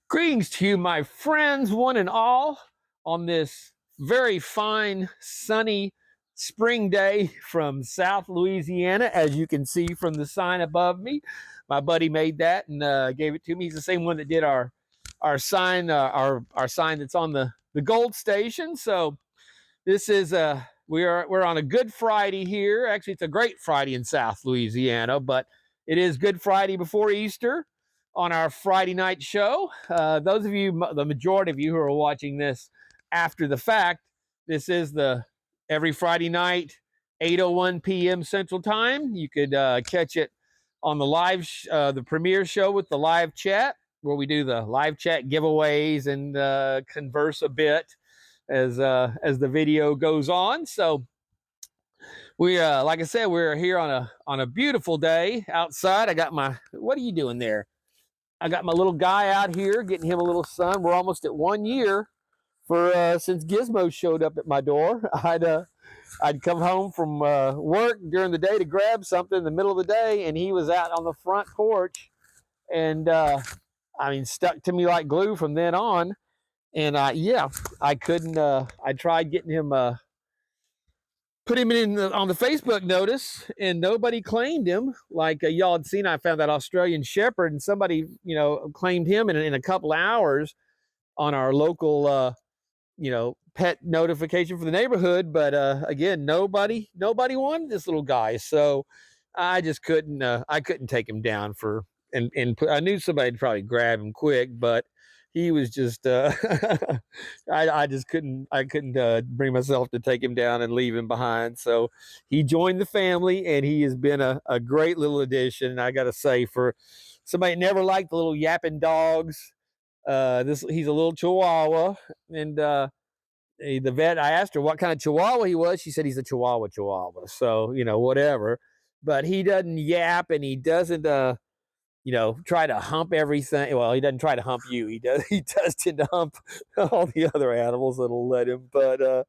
Greetings to you, my friends, one and all, on this very fine, sunny spring day from South Louisiana, as you can see from the sign above me. My buddy made that and gave it to me. He's the same one that did our sign, our sign that's on the Gold Station. So this is we're on a Good Friday here. Actually, it's a great Friday in South Louisiana, but it is Good Friday before Easter on our Friday night show. Those of you, the majority of you who are watching this after the fact, this is the every Friday night, 8:01 p.m. Central Time. You could catch it on the live, the premiere show with the live chat, where we do the live chat giveaways and converse a bit as the video goes on. So we like I said, we're here on a beautiful day outside. I got my, what are you doing there? I got my little guy out here getting him a little sun. We're almost at 1 year for since Gizmo showed up at my door. I'd come home from work during the day to grab something in the middle of the day, and he was out on the front porch, and I mean, stuck to me like glue from then on. And yeah, I couldn't. I tried getting him, put him in on the Facebook notice, and nobody claimed him. Like y'all had seen, I found that Australian Shepherd, and somebody, claimed him in a couple of hours on our local, pet notification for the neighborhood. But again, nobody wanted this little guy, so I just couldn't. I couldn't take him down for, and I knew somebody'd probably grab him quick, but he was just I just couldn't bring myself to take him down and leave him behind. So he joined the family, and he has been a great little addition. And I gotta say, for somebody that never liked the little yapping dogs, he's a little Chihuahua. And the vet, I asked her what kind of Chihuahua he was. She said he's a Chihuahua. So whatever. But he doesn't yap, and he doesn't try to hump everything. Well, he doesn't try to hump you. He does. He does tend to hump all the other animals that'll let him. But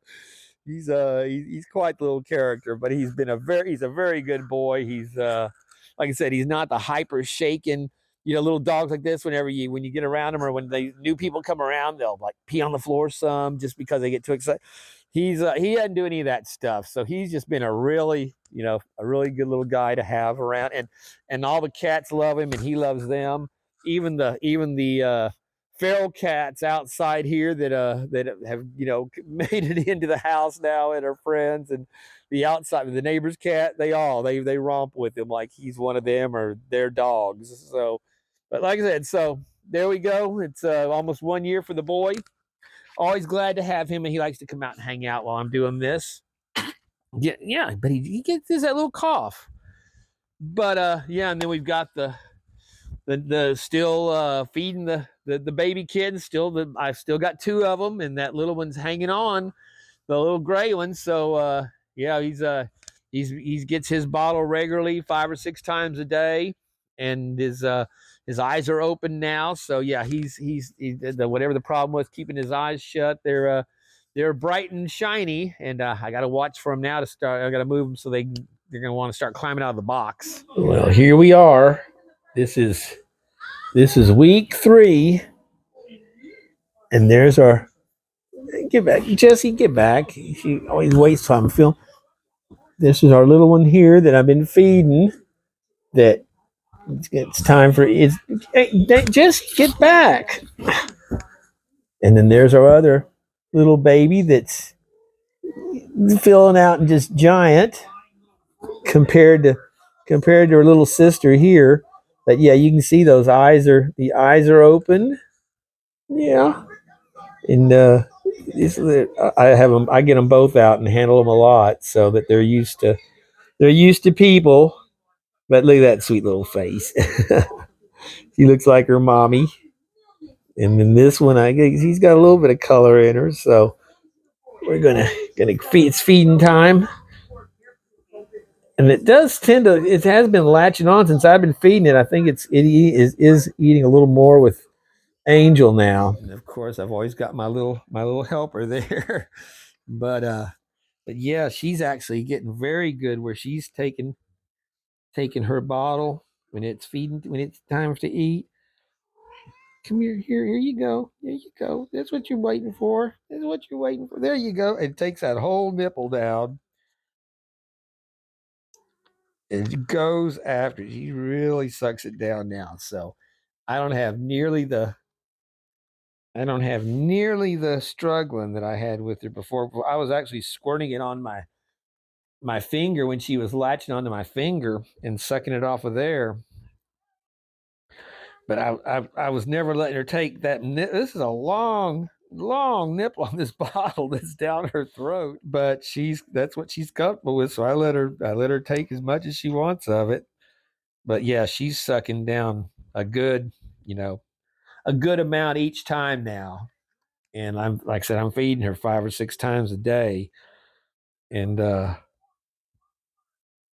he's quite the little character. But he's a very good boy. He's like I said, he's not the hyper shaken. Little dogs like this. When you get around them, or when new people come around, they'll like pee on the floor some just because they get too excited. He doesn't do any of that stuff. So he's just been a really good little guy to have around, and all the cats love him, and he loves them. Even the feral cats outside here that have made it into the house now and are friends, and the neighbor's cat, they romp with him like he's one of them or their dogs. So, but like I said, so there we go. It's almost 1 year for the boy. Always glad to have him, and he likes to come out and hang out while I'm doing this. Yeah, but he gets that little cough. But yeah, and then we've got the still feeding the baby kids. I've still got two of them, and that little one's hanging on, the little gray one. So yeah, he gets his bottle regularly 5 or 6 times a day, and his eyes are open now. So yeah, he's whatever the problem was keeping his eyes shut, they're bright and shiny, and I got to watch for him now to start. I got to move them so they're going to want to start climbing out of the box. Well, here we are. This is week 3, and there's our. Get back, Jesse. Get back. She always waits till I'm filming. This is our little one here that I've been feeding. That it's time for it's. Hey, just get back. And then there's our other little baby that's filling out and just giant compared to her little sister here. But yeah, you can see the eyes are open. Yeah, and I get them both out and handle them a lot so that they're used to people. But look at that sweet little face. She looks like her mommy. And then this one, I guess he's got a little bit of color in her. So we're gonna feed. It's feeding time, and it does tend to. It has been latching on since I've been feeding it. I think is eating a little more with Angel now. And of course, I've always got my little helper there. but yeah, she's actually getting very good where she's taking her bottle when it's time to eat. Come here, here you go. There you go. That's what you're waiting for. That's what you're waiting for. There you go. It takes that whole nipple down. It goes after. He really sucks it down now. So I don't have nearly the struggling that I had with her before. I was actually squirting it on my finger when she was latching onto my finger and sucking it off of there. But I was never letting her take that. This is a long nipple on this bottle that's down her throat. But that's what she's comfortable with. So I let her take as much as she wants of it. But yeah, she's sucking down a good, a good amount each time now. And I'm like I said, I'm feeding her 5 or 6 times a day, and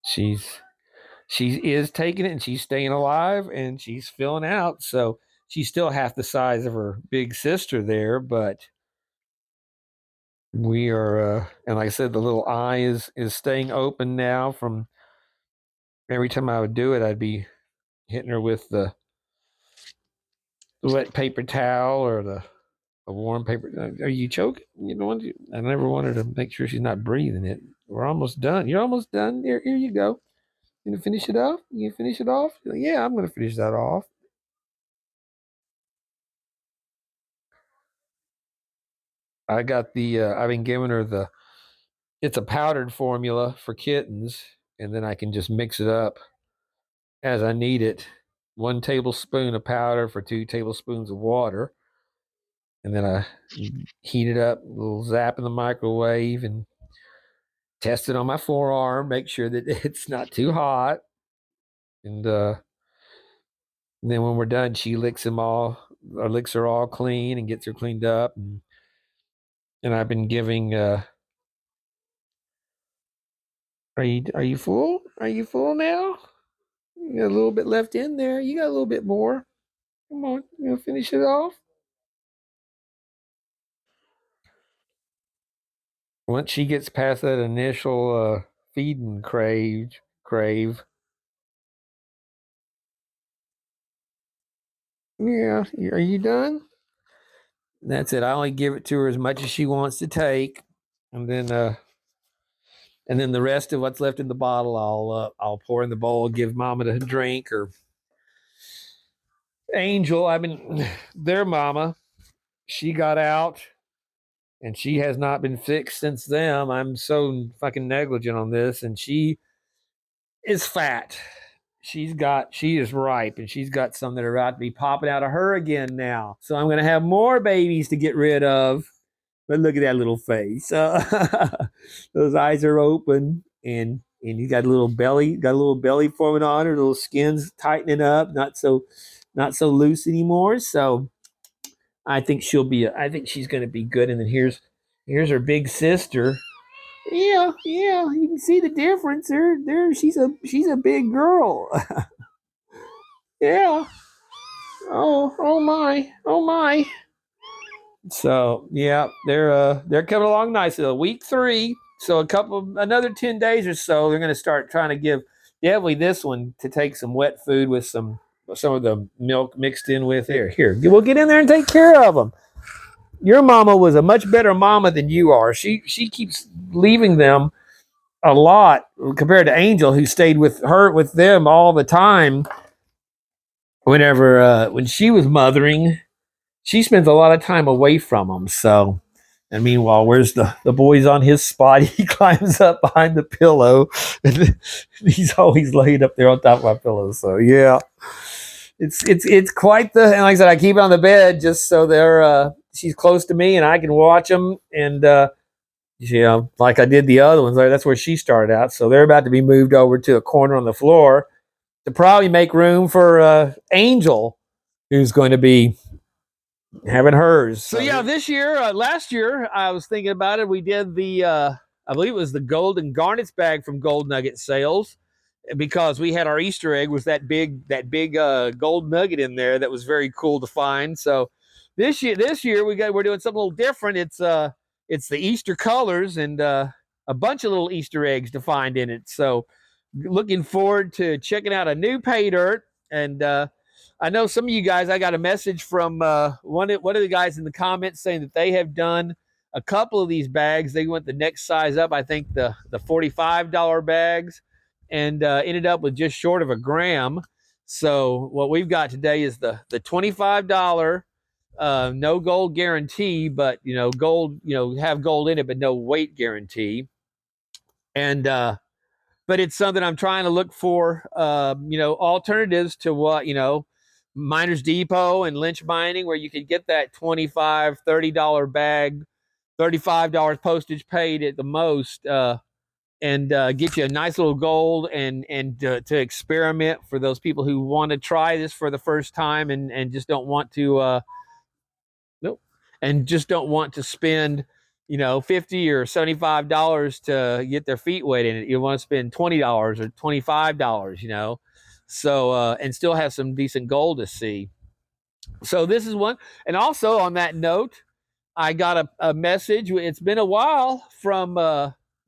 she's she is taking it and she's staying alive and she's filling out. So she's still half the size of her big sister there, but we are and like I said, the little eye is staying open now. From every time I would do it, I'd be hitting her with the wet paper towel or the warm paper. Are you choking? I never wanted to make sure she's not breathing it. We're almost done. You're almost done. Here you go. You gonna finish it off? You gonna finish it off? Like, yeah, I'm gonna finish that off. I got I've been giving her it's a powdered formula for kittens, and then I can just mix it up as I need it. 1 tablespoon of powder for 2 tablespoons of water, and then I heat it up, a little zap in the microwave, and test it on my forearm, make sure that it's not too hot, and then when we're done, she licks them all, or licks her all clean and gets her cleaned up, and I've been giving. Are you full? Are you full now? You got a little bit left in there. You got a little bit more. Come on, you gonna finish it off? Once she gets past that initial feeding crave. Yeah, are you done? That's it. I only give it to her as much as she wants to take, and then the rest of what's left in the bottle, I'll pour in the bowl, give Mama to drink, or Angel. I mean, their mama, she got out, and she has not been fixed since then. I'm so fucking negligent on this, and she is fat. She is ripe, and she's got some that are about to be popping out of her again now. So I'm gonna have more babies to get rid of. But look at that little face. Those eyes are open, and you got a little belly forming on her. Little skin's tightening up, not so loose anymore. So I think she's gonna be good. And then here's her big sister. Yeah, yeah, you can see the difference. She's a big girl. Yeah. Oh my. Oh my. So yeah, they're coming along nicely. Week 3, so another 10 days or so, they're going to start trying to give definitely this one to take some wet food with some of the milk mixed in with here. We'll get in there and take care of them. Your mama was a much better mama than you are. She keeps leaving them a lot compared to Angel, who stayed with them all the time. When she was mothering, she spends a lot of time away from them. So, and meanwhile, where's the boy's on his spot? He climbs up behind the pillow, and he's always laid up there on top of my pillow. So yeah, it's quite the. And like I said, I keep it on the bed just so she's close to me and I can watch them. And like I did the other ones, that's where she started out. So they're about to be moved over to a corner on the floor to probably make room for Angel, who's going to be having hers. So yeah, this year, last year, I was thinking about it. We did I believe it was the Gold and Garnets bag from Gold Nugget Sales, because we had our Easter egg was that big gold nugget in there that was very cool to find. So this year we're doing something a little different. It's the Easter colors and a bunch of little Easter eggs to find in it. So looking forward to checking out a new pay dirt, and I know some of you guys, I got a message from one of the guys in the comments saying that they have done a couple of these bags. They went the next size up, I think the $45 bags, and ended up with just short of a gram. So what we've got today is the $25 no gold guarantee, but gold, have gold in it, but no weight guarantee. And but it's something I'm trying to look for, alternatives to what, Miners Depot and Lynch Mining, where you could get that $25, $30 bag, $35 postage paid at the most, and get you a nice little gold and to experiment for those people who want to try this for the first time and just don't want to nope, and just don't want to spend $50 or $75 to get their feet wet in it. You want to spend $20 or $25, so and still have some decent gold to see. So this is one. And also on that note, I got a message. It's been a while from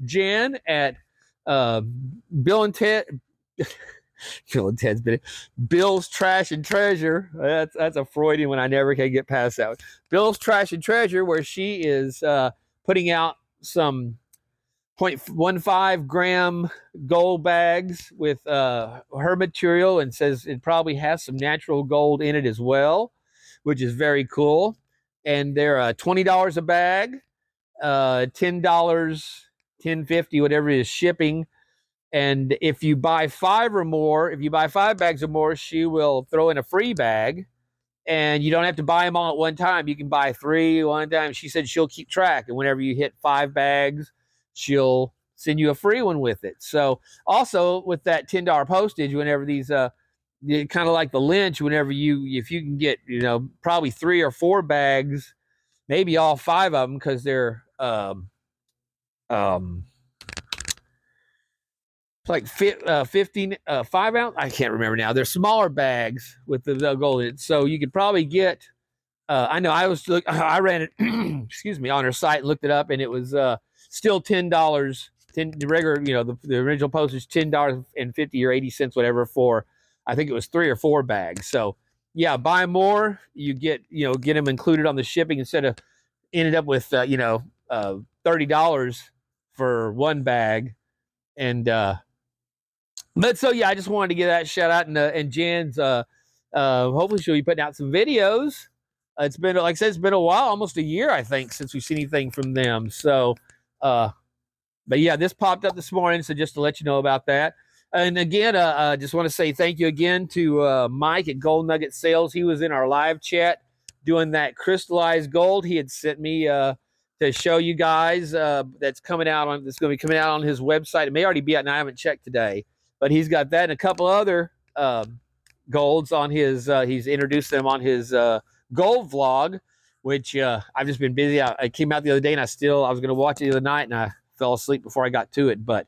Jen at Bill and Ted. Bill and Ted's been Bill's Trash and Treasure. That's a Freudian one. I never can get past that one. Bill's Trash and Treasure, where she is putting out some 0.15 gram gold bags with her material, and says it probably has some natural gold in it as well, which is very cool. And they're $20 a bag, $10, $10.50, whatever it is, shipping. And if you buy five bags or more, she will throw in a free bag, and you don't have to buy them all at one time. You can buy 3 one time. She said she'll keep track, and whenever you hit 5 bags, she'll send you a free one with it. So also with that $10 postage, whenever these kind of like the Lynch, if you can get probably 3 or 4 bags, maybe all 5 of them, because they're like 15 5 ounce, I can't remember now. They're smaller bags with the gold in it, so you could probably get I know I ran it excuse me, on her site and looked it up, and it was still $10, the regular, the original postage, $10.50 or 80 cents, whatever, for I think it was 3 or 4 bags. So yeah, buy more, you get them included on the shipping, instead of ended up with $30 for 1 bag. And but so yeah, I just wanted to give that shout out, and Jan's hopefully she'll be putting out some videos. It's been, like I said, it's been a while, almost a year, I think, since we've seen anything from them. So but yeah, this popped up this morning, so just to let you know about that. And again, just want to say thank you again to Mike at Gold Nugget Sales. He was in our live chat doing that crystallized gold. He had sent me to show you guys that's going to be coming out on his website. It may already be out, and I haven't checked today, but he's got that and a couple other golds on his. He's introduced them on his gold vlog, which I've just been busy. I came out the other day, and I was going to watch it the other night, and I fell asleep before I got to it. But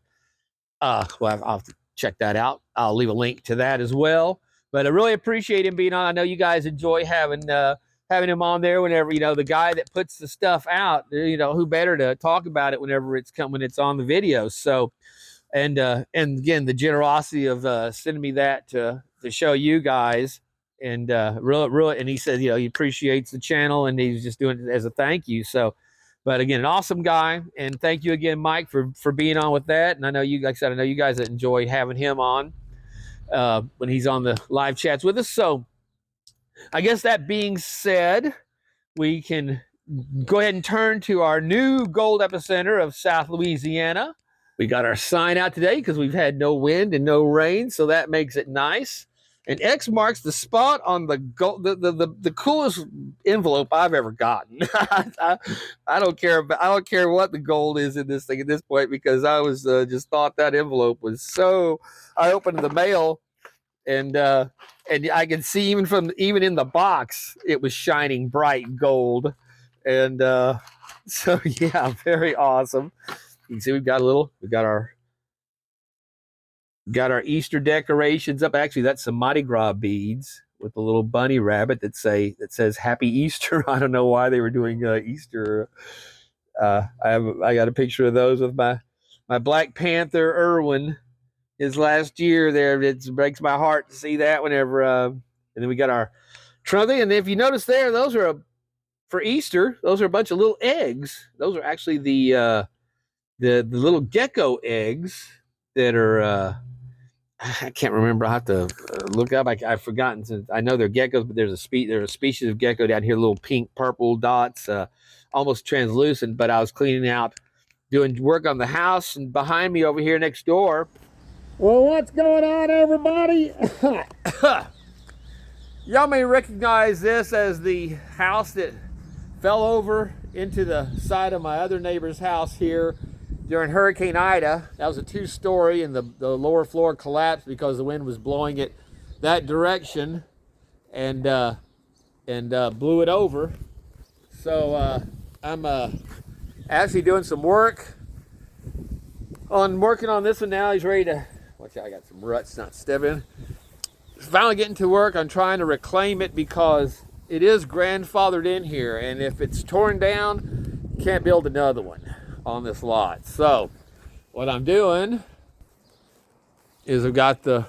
well, I'll have to check that out. I'll leave a link to that as well. But I really appreciate him being on. I know you guys enjoy having him on there whenever, the guy that puts the stuff out, who better to talk about it whenever when it's on the video. So, and again, the generosity of sending me that to show you guys, and really, and he said, he appreciates the channel, and he's just doing it as a thank you. So, but again, an awesome guy, and thank you again, Mike, for being on with that. And I know like I said, I know you guys enjoy having him on when he's on the live chats with us. So I guess that being said, we can go ahead and turn to our new gold epicenter of South Louisiana. We got our sign out today because we've had no wind and no rain, so that makes it nice. And X marks the spot on the gold, the coolest envelope I've ever gotten. I don't care what the gold is in this thing at this point, because I was just thought that envelope was so. I opened the mail, and I can see even in the box it was shining bright gold, and so yeah, very awesome. You can see we've got our Easter decorations up. Actually, that's some Mardi Gras beads with a little bunny rabbit that says Happy Easter. I don't know why they were doing Easter. I got a picture of those with my Black Panther Irwin. His last year there. It breaks my heart to see that whenever And then we got our trunk. And if you notice there, those are for Easter. Those are a bunch of little eggs. Those are actually the little gecko eggs that are. I can't remember. I have to look up. I've forgotten. Since I know they're geckos, but there's a species of gecko down here. Little pink, purple dots, almost translucent. But I was cleaning out, doing work on the house, and behind me over here next door. Well, what's going on, everybody? Y'all may recognize this as the house that fell over into the side of my other neighbor's house here during Hurricane Ida. That was a 2-story, and the lower floor collapsed because the wind was blowing it that direction, and blew it over. So I'm actually doing some work working on this one now. He's ready to watch out. I got some ruts not stepping. Finally getting to work on trying to reclaim it because it is grandfathered in here, and if it's torn down, you can't build another one on this lot. So what I'm doing is I've got the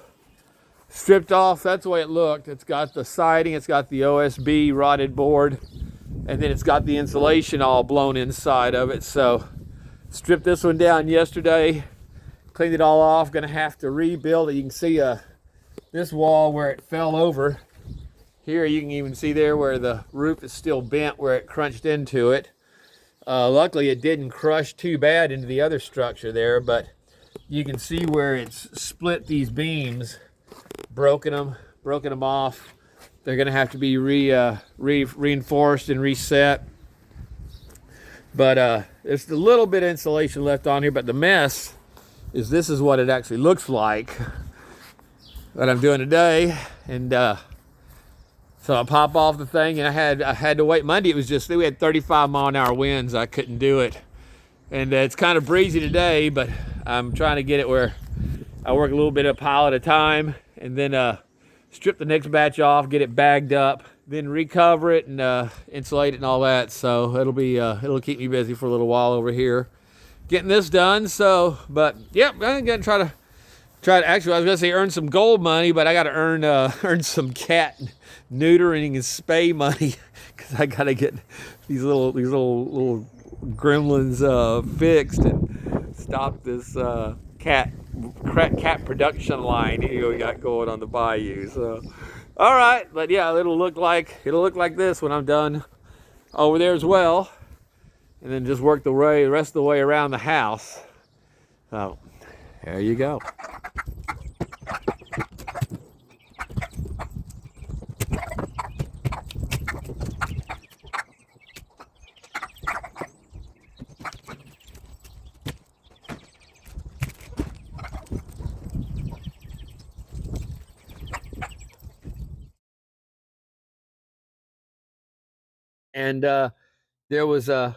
stripped off. That's the way it looked. It's got the siding, it's got the OSB rotted board, and then it's got the insulation all blown inside of it. So stripped this one down yesterday, cleaned it all off. Gonna have to rebuild it. You can see this wall where it fell over. Here you can even see there where the roof is still bent where it crunched into it. Luckily it didn't crush too bad into the other structure there, but you can see where it's split these beams, broken them off. They're gonna have to be reinforced and reset. But there's a little bit of insulation left on here, but the mess is this is what it actually looks like that I'm doing today. And so I pop off the thing, and I had to wait. Monday it was just, we had 35-mile-an-hour winds. I couldn't do it, and it's kind of breezy today, but I'm trying to get it where I work a little bit of a pile at a time, and then strip the next batch off, get it bagged up, then recover it and insulate it and all that. So it'll keep me busy for a little while over here getting this done. So, but yep, I'm gonna try to actually, I was gonna say earn some gold money, but I gotta earn some cat neutering and spay money, because I gotta get these little gremlins fixed and stop this cat production line we got going on the Bayou. So all right, but yeah, it'll look like this when I'm done over there as well, and then just work the rest of the way around the house. So there you go. And there was a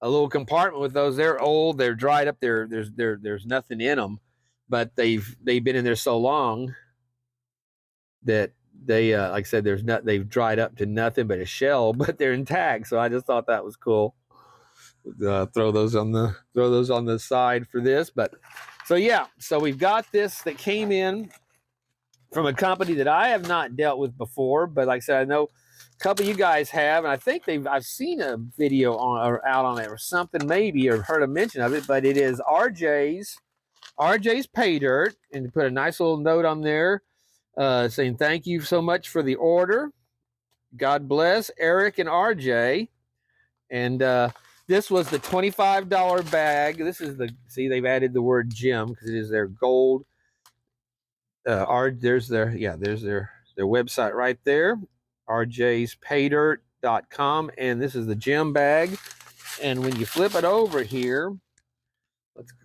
little compartment with those. They're old, they're dried up, there's nothing in them, but they've been in there so long that they like I said, they've dried up to nothing but a shell, but they're intact. So I just thought that was cool. Throw those on the side for this. But so yeah, so we've got this that came in from a company that I have not dealt with before, but like I said, I know a couple of you guys have, and I think I've seen a video out on it or something, maybe, or heard a mention of it. But it is RJ's PAYDIRT, and put a nice little note on there saying thank you so much for the order. God bless Eric and RJ. And this was the $25 bag. This is they've added the word gem because it is their gold. There's their website right there, RJ'S and this is the gem bag. And when you flip it over here,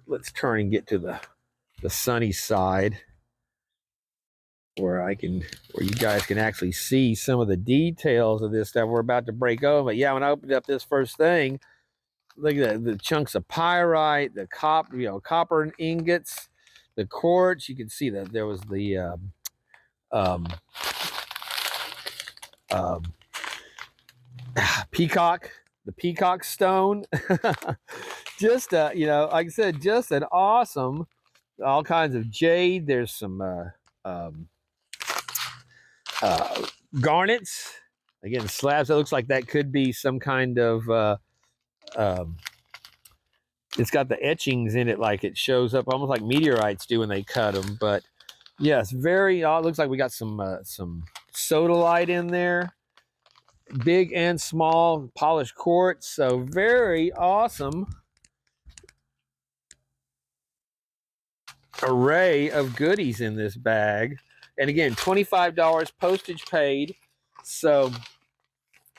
let's turn and get to the sunny side where you guys can actually see some of the details of this stuff we're about to break open. But yeah, when I opened up this first thing, look at the chunks of pyrite, the copper ingots, the quartz. You can see that there was the peacock stone. Just like I said, just an awesome, all kinds of jade. There's some garnets. Again, slabs. It looks like that could be some kind of. Um, it's got the etchings in it, like it shows up almost like meteorites do when they cut them. But yes, very. It looks like we got some sodalite in there, big and small polished quartz. So very awesome array of goodies in this bag. And again, $25 postage paid. So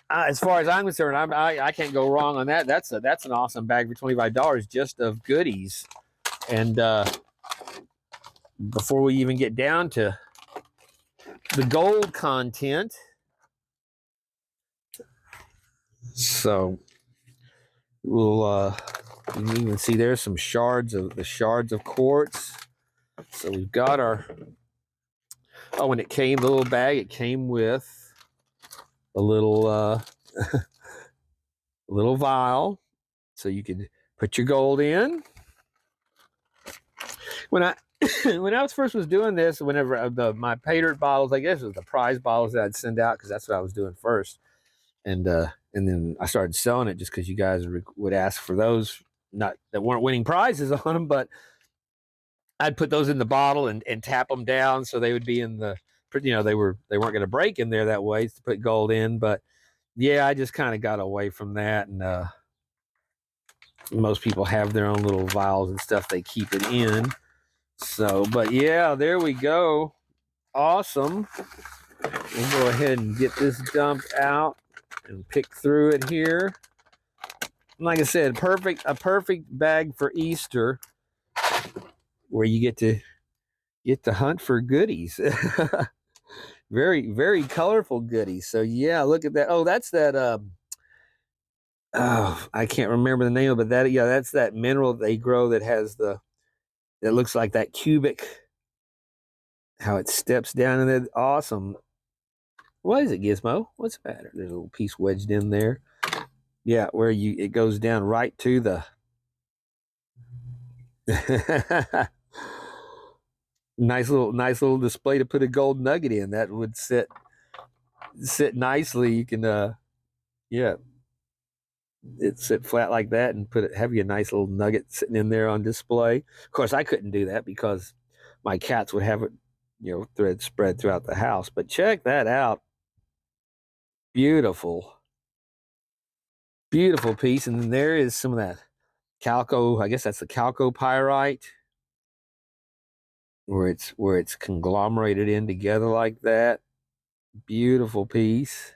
as far as I'm concerned, I can't go wrong on that. That's an awesome bag for $25 just of goodies. And before we even get down to the gold content, so we'll you can even see there's some shards of quartz. So we've got our when it came, the little bag, it came with a little little vial, so you could put your gold in. When I when I was doing this, whenever my PAYDIRT bottles, I guess it was the prize bottles that I'd send out because that's what I was doing first, and then I started selling it just because you guys would ask for those, not that weren't winning prizes on them, but I'd put those in the bottle and tap them down so they would be in the, they weren't going to break in there that way to put gold in. But yeah, I just kind of got away from that, and most people have their own little vials and stuff they keep it in. So, but yeah, there we go. Awesome. We'll go ahead and get this dumped out and pick through it here. Like I said, a perfect bag for Easter, where you get to hunt for goodies. Very, very colorful goodies. So yeah, look at that. Oh, that's that I can't remember the name of it, but that's that mineral they grow that has that looks like that cubic, how it steps down in it. Awesome. What is it, Gizmo? What's the matter? There's a little piece wedged in there. Yeah, where it goes down right to the nice little display to put a gold nugget in. That would sit nicely. You can yeah, it sit flat like that and have you a nice little nugget sitting in there on display. Of course, I couldn't do that because my cats would have it, thread spread throughout the house. But check that out. Beautiful. Beautiful piece. And then there is some of that calco. I guess that's the chalcopyrite, where it's conglomerated in together like that. Beautiful piece.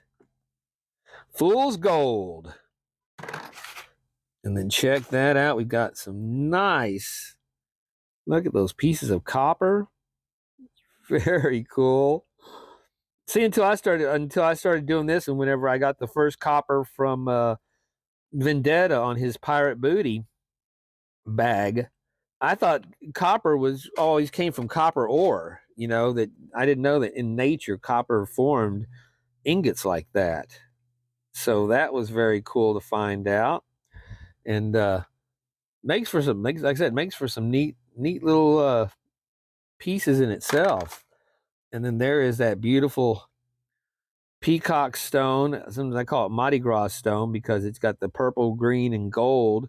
Fool's gold. And then check that out. We've got some nice, look at those pieces of copper. Very cool. See, until I started doing this, and whenever I got the first copper from Vendetta on his pirate booty bag, I thought copper always came from copper ore. That I didn't know that in nature copper formed ingots like that. So that was very cool to find out, and makes for some neat little pieces in itself. And then there is that beautiful peacock stone. Sometimes I call it Mardi Gras stone because it's got the purple, green, and gold.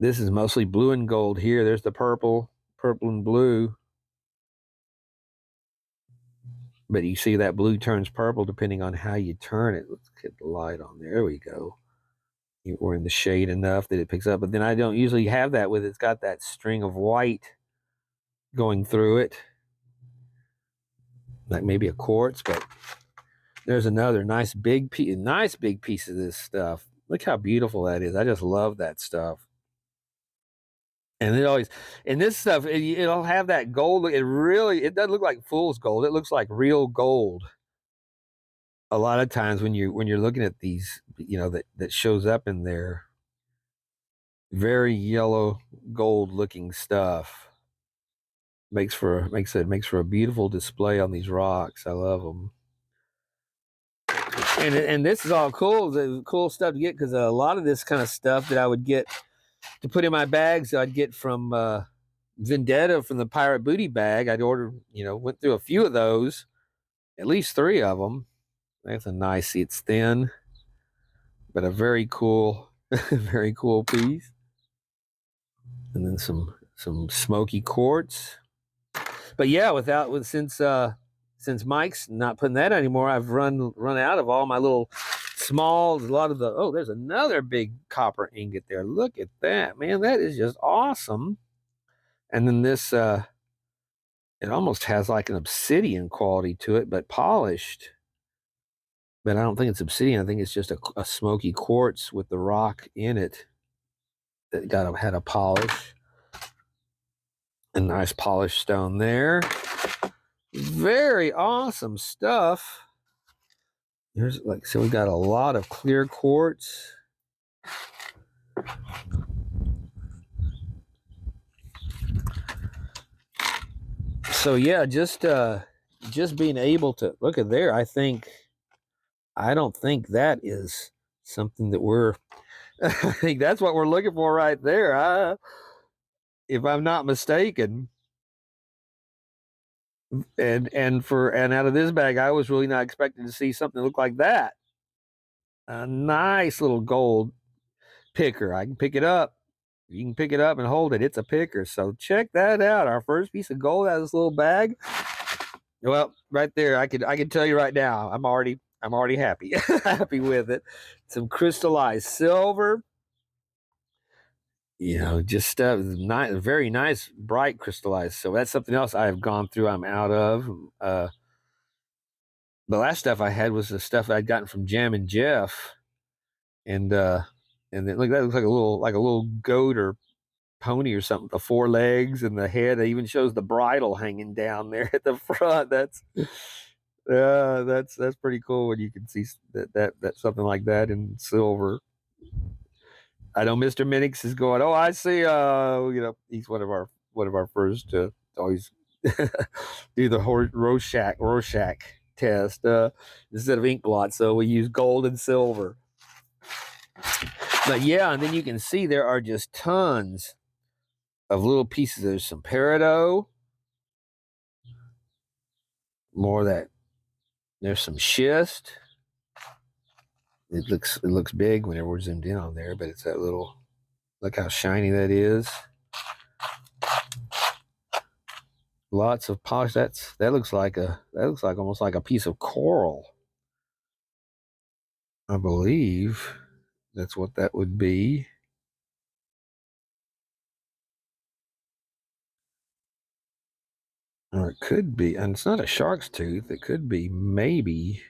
This is mostly blue and gold here. There's the purple and blue. But you see that blue turns purple depending on how you turn it. Let's get the light on there. There we go. We're in the shade enough that it picks up. But then I don't usually have that with it. It's got that string of white going through it, like maybe a quartz. But there's another nice big piece of this stuff. Look how beautiful that is. I just love that stuff. And this stuff, it'll have that gold. It doesn't look like fool's gold. It looks like real gold. A lot of times when you're looking at these, that shows up in there, very yellow gold looking stuff. Makes for a beautiful display on these rocks. I love them. And this is all cool stuff to get, because a lot of this kind of stuff that I would get to put in my bags, I'd get from Vendetta, from the pirate booty bag. I'd order, went through a few of those at least 3 of them. That's a nice, it's thin, but a very cool, very cool piece. And then some smoky quartz. But yeah, since Mike's not putting that anymore, I've run out of all my little smalls. A lot of the there's another big copper ingot there. Look at that, man. That is just awesome. And then this it almost has like an obsidian quality to it, but polished. But I don't think it's obsidian. I think it's just a smoky quartz with the rock in it that had a polish. A nice polished stone there. Very awesome stuff. There's so we got a lot of clear quartz. So yeah, just being able to look at there, I don't think that is something that we're I think that's what we're looking for right there. If I'm not mistaken. And out of this bag, I was really not expecting to see something that looked like that. A nice little gold picker. I can pick it up. You can pick it up and hold it. It's a picker. So check that out. Our first piece of gold out of this little bag. Well, right there, I can tell you right now, I'm already happy. Happy with it. Some crystallized silver. Just nice, very nice, bright crystallized. So that's something else I have gone through. I'm out of. The last stuff I had was the stuff I'd gotten from Jam and Jeff, and that looks like a little goat or pony or something. The 4 legs and the head. It even shows the bridle hanging down there at the front. That's pretty cool when you can see that something like that in silver. I know Mr. Minix is going. Oh, I see. He's one of our first to always do the Rorschach test instead of ink blot. So we use gold and silver. But yeah, and then you can see there are just tons of little pieces. There's some peridot, more of that. There's some schist. It looks big whenever we're zoomed in on there, but it's that little. Look how shiny that is. Lots of polish. That looks like almost like a piece of coral. I believe that's what that would be. Or it could be, and it's not a shark's tooth. It could be maybe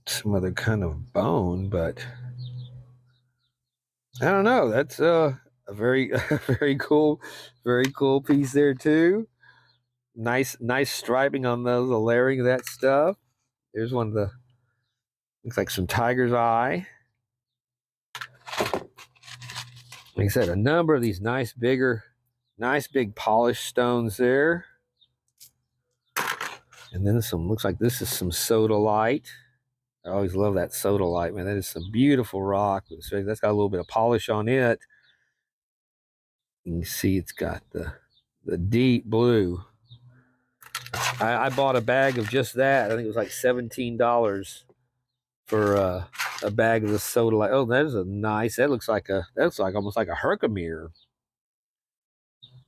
some other kind of bone, but I don't know. That's a very very cool piece there too. Nice striping on the layering of that stuff. There's one of the looks like some tiger's eye. Like I said, a number of these nice big polished stones there. And then looks like this is some sodalite. I always love that sodalite, man. That is some beautiful rock. That's got a little bit of polish on it. You can see it's got the deep blue. I bought a bag of just that. I think it was like $17 for a bag of the sodalite. Oh, that is that looks like almost like a Herkimer.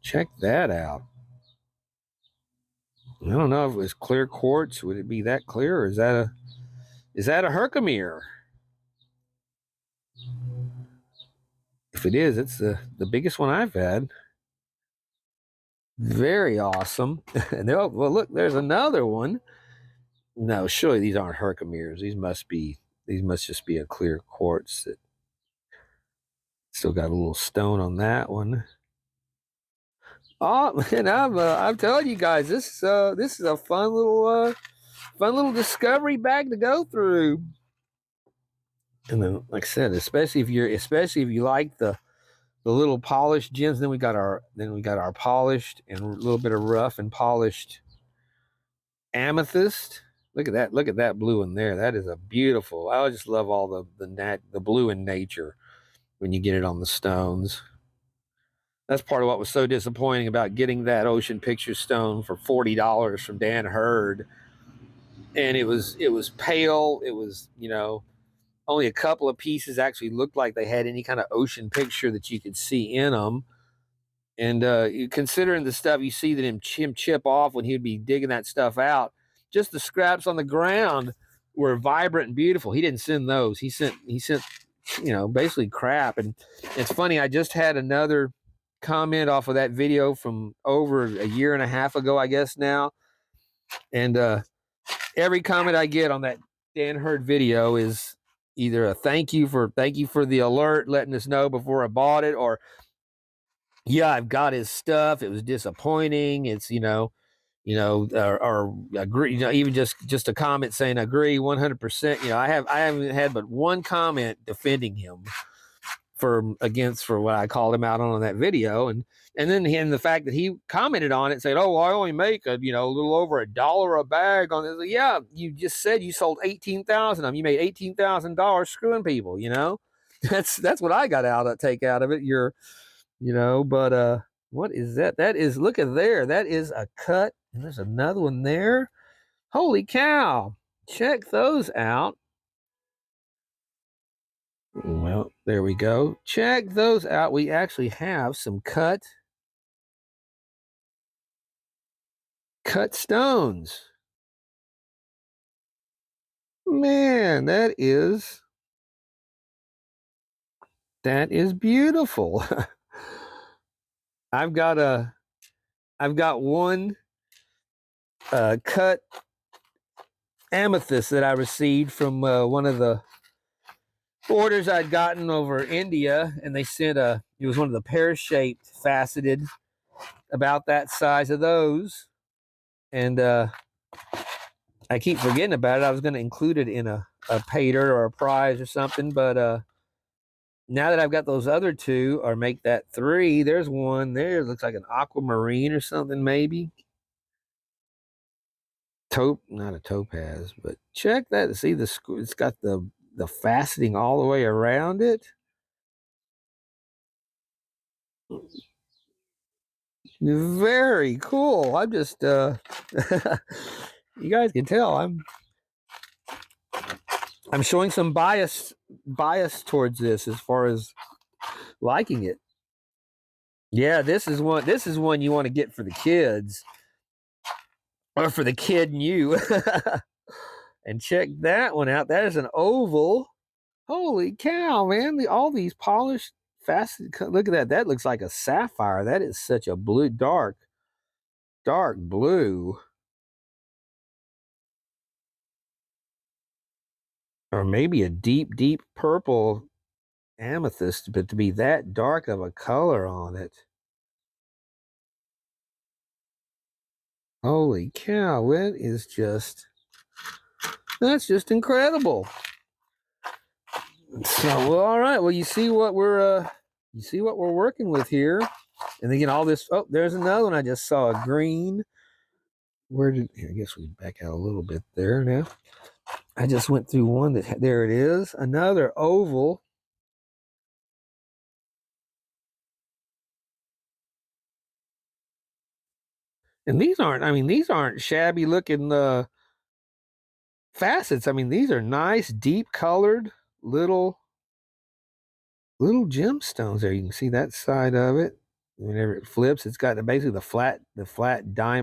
Check that out. I don't know if it was clear quartz. Would it be that clear, or is that a Herkimer? If it is, it's the biggest one I've had. Very awesome. And well, look, there's another one. No, surely these aren't Herkimers. These must just be a clear quartz that still got a little stone on that one. Oh, and I'm telling you guys, this is a fun little discovery bag to go through. And then, like I said, especially if you like the little polished gems, then we got our polished and a little bit of rough and polished amethyst. Look at that blue in there. That is a beautiful. I just love all the blue in nature when you get it on the stones. That's part of what was so disappointing about getting that ocean picture stone for $40 from Dan Hurd. And it was pale. It was, you know, only a couple of pieces actually looked like they had any kind of ocean picture that you could see in them. And you considering the stuff you see that him chip off when he would be digging that stuff out, just the scraps on the ground were vibrant and beautiful. He didn't send those. He sent you know, basically crap. And it's funny, I just had another comment off of that video from over a year and a half ago, I guess now. And every comment I get on that Dan Hurd video is either a thank you for the alert, letting us know before I bought it, or yeah, I've got his stuff. It was disappointing. It's, or agree, even just a comment saying agree 100%. I haven't had but one comment defending him for what I called him out on that video. And then the fact that he commented on it saying, oh, well, I only make a little over $1 a bag on this. Yeah, you just said you sold 18,000 of them. You made $18,000 screwing people, that's what I got take out of it. But what is that? That is, look at there. That is a cut. And there's another one there. Holy cow. Check those out. Well, there we go. Check those out. We actually have some cut stones. Man, that is beautiful. I've got one cut amethyst that I received from one of the orders I'd gotten over India, and they sent it was one of the pear-shaped faceted, about that size of those. And I keep forgetting about it. I was going to include it in a pay dirt or a prize or something, but now that I've got those other two, or make that three, there's one there. It looks like an aquamarine or something, maybe. Not a topaz, but check that. See it's got the faceting all the way around it. Very cool. I'm just you guys can tell I'm showing some bias towards this as far as liking it. Yeah, this is one you want to get for the kids, or for the kid and you. And check that one out. That is an oval. Holy cow, man. All these polished faceted, look at that. That looks like a sapphire. That is such a blue, dark blue. Or maybe a deep purple amethyst, but to be that dark of a color on it. Holy cow, that's just incredible. So, well, all right. Well, you see what we're working with here. And again, all this, oh, there's another one. I just saw a green. I guess we back out a little bit there now. I just went through one there it is. Another oval. And these aren't shabby looking facets. These are nice, deep colored little gemstones there. You can see that side of it. Whenever it flips, it's got basically the flat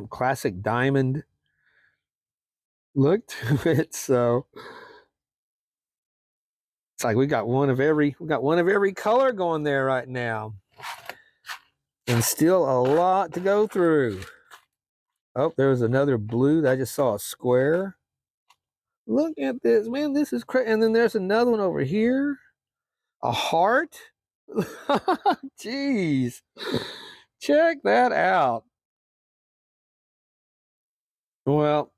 classic diamond look to it. So it's like we got one of every color going there right now. And still a lot to go through. Oh, there's another blue. I just saw a square. Look at this, man. This is crazy. And then there's another one over here. A heart. Jeez. Check that out. Well,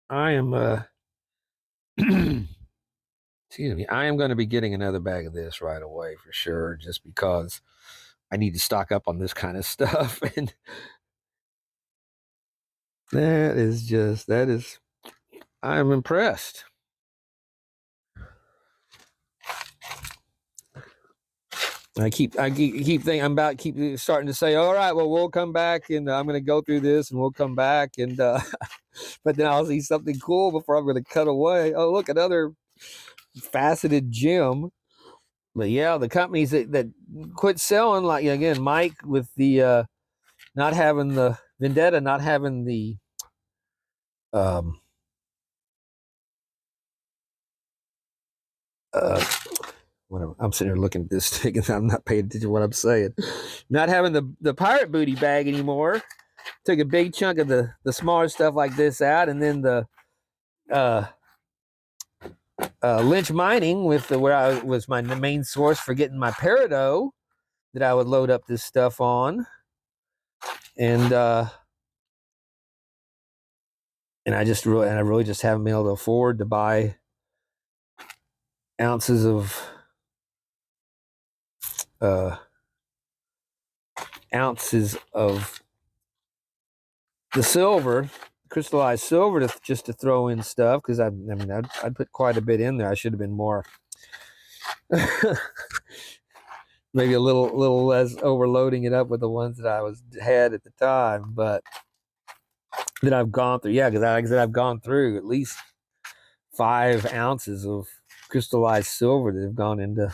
I am excuse me. I am going to be getting another bag of this right away for sure, just because I need to stock up on this kind of stuff. And I'm impressed. I keep thinking keep starting to say, all right, well, we'll come back and I'm going to go through this and we'll come back and but then I'll see something cool before I'm going to cut away. Oh, look, another faceted gem. But yeah, the companies that quit selling, like again, Mike with the not having the Vendetta, not having the whatever. I'm sitting here looking at this thing and I'm not paying attention to what I'm saying. Not having the pirate booty bag anymore. Took a big chunk of the smaller stuff like this out, and then the Lynch Mining with where I was my main source for getting my peridot that I would load up this stuff on, and I really just haven't been able to afford to buy ounces of the silver, crystallized silver, just to throw in stuff, because I'd put quite a bit in there. I should have been more maybe a little less overloading it up with the ones that I had at the time, but that I've gone through. Yeah, because like I said, I've gone through at least 5 ounces of crystallized silver that have gone into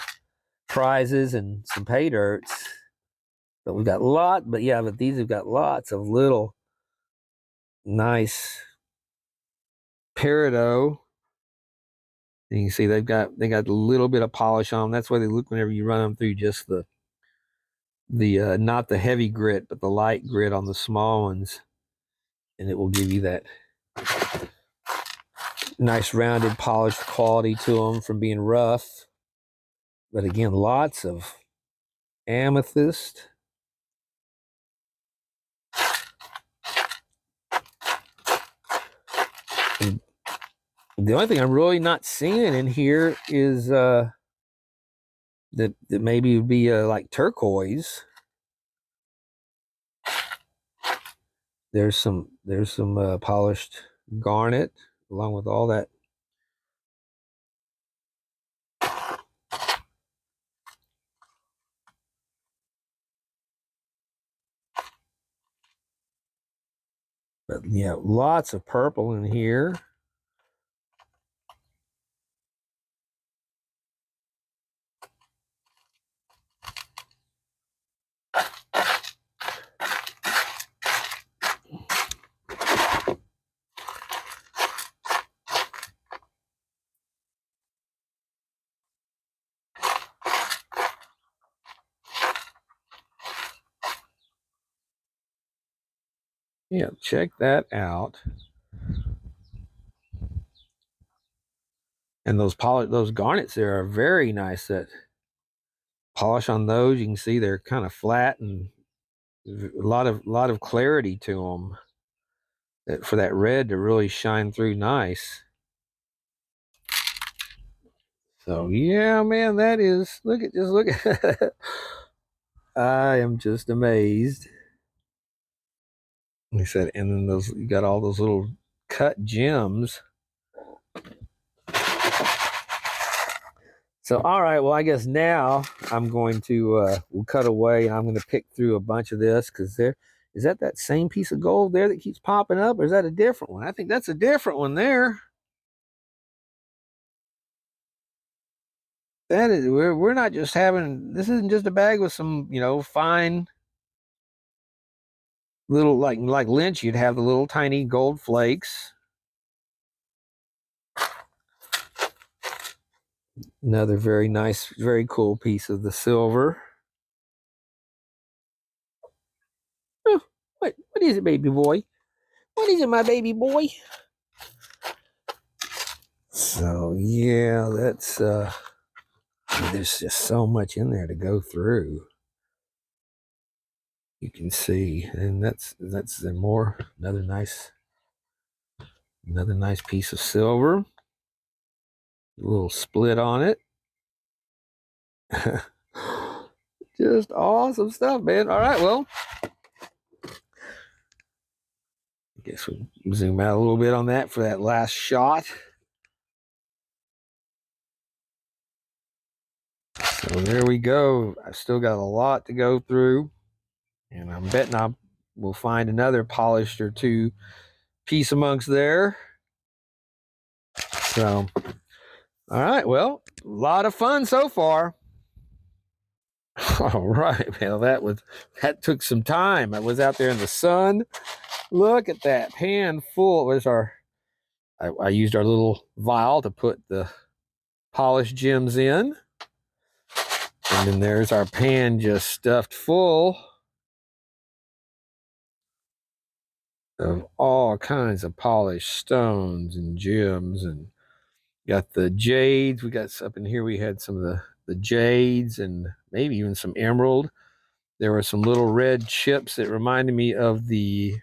prizes and some pay dirts. But we've got but these have got lots of little nice peridot. And you can see they got a little bit of polish on them. That's why they look whenever you run them through just the not the heavy grit, but the light grit on the small ones, and it will give you that nice rounded polished quality to them from being rough. But again, lots of amethyst. And the only thing I'm really not seeing in here is that maybe would be like turquoise. There's some polished garnet along with all that. But yeah, lots of purple in here. Yeah, check that out. And those garnets there are very nice. That polish on those, you can see they're kind of flat and a lot of clarity to them. For that red to really shine through nice. So yeah, man, that is look at I am just amazed. Like I said, and then you got all those little cut gems. So all right, well, I guess now I'm going to we'll cut away and I'm going to pick through a bunch of this, because is that same piece of gold there that keeps popping up, or is that a different one? I think that's a different one there. That is, we're not just having, this isn't just a bag with some, fine little, like Lynch, you'd have the little tiny gold flakes. Another very nice, very cool piece of the silver. Oh, what is it, baby boy? What is it, my baby boy? So yeah, that's there's just so much in there to go through. You can see, and that's another nice piece of silver. A little split on it. Just awesome stuff, man. All right, well, I guess we zoom out a little bit on that for that last shot. So there we go. I still got a lot to go through, and I'm betting I will find another polished or two piece amongst there. So, all right, well, a lot of fun so far. All right, well, that took some time. I was out there in the sun. Look at that pan full. There's I used our little vial to put the polished gems in. And then there's our pan just stuffed full of all kinds of polished stones and gems. And got the jades. We got up in here, we had some of the jades and maybe even some emerald. There were some little red chips that reminded me of the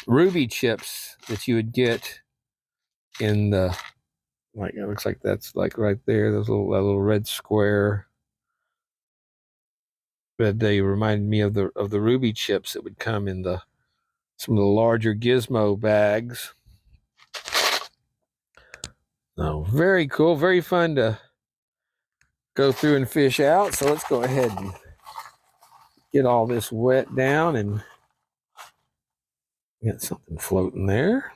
ruby chips that you would get in the, like, it looks like that's like right there, those that little red square. But they reminded me of the ruby chips that would come in some of the larger Gizmo bags. Oh, very cool, very fun to go through and fish out. So let's go ahead and get all this wet down, and got something floating there.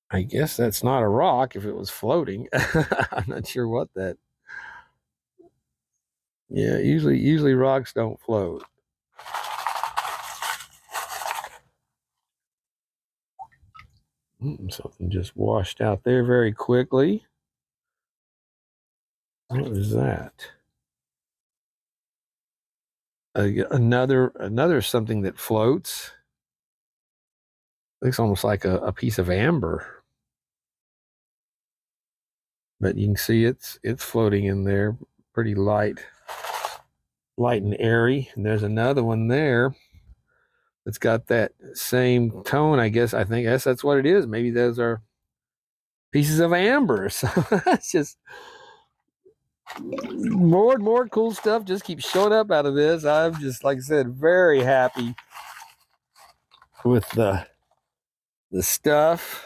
I guess that's not a rock if it was floating. I'm not sure what that. Yeah, usually rocks don't float. Something just washed out there very quickly. What was that? Another something that floats. Looks almost like a piece of amber, but you can see it's floating in there, pretty light and airy. And there's another one there that's got that same tone. I guess that's what it is. Maybe those are pieces of amber. So it's just more and more cool stuff just keeps showing up out of this. I'm just, like I said, very happy with the stuff.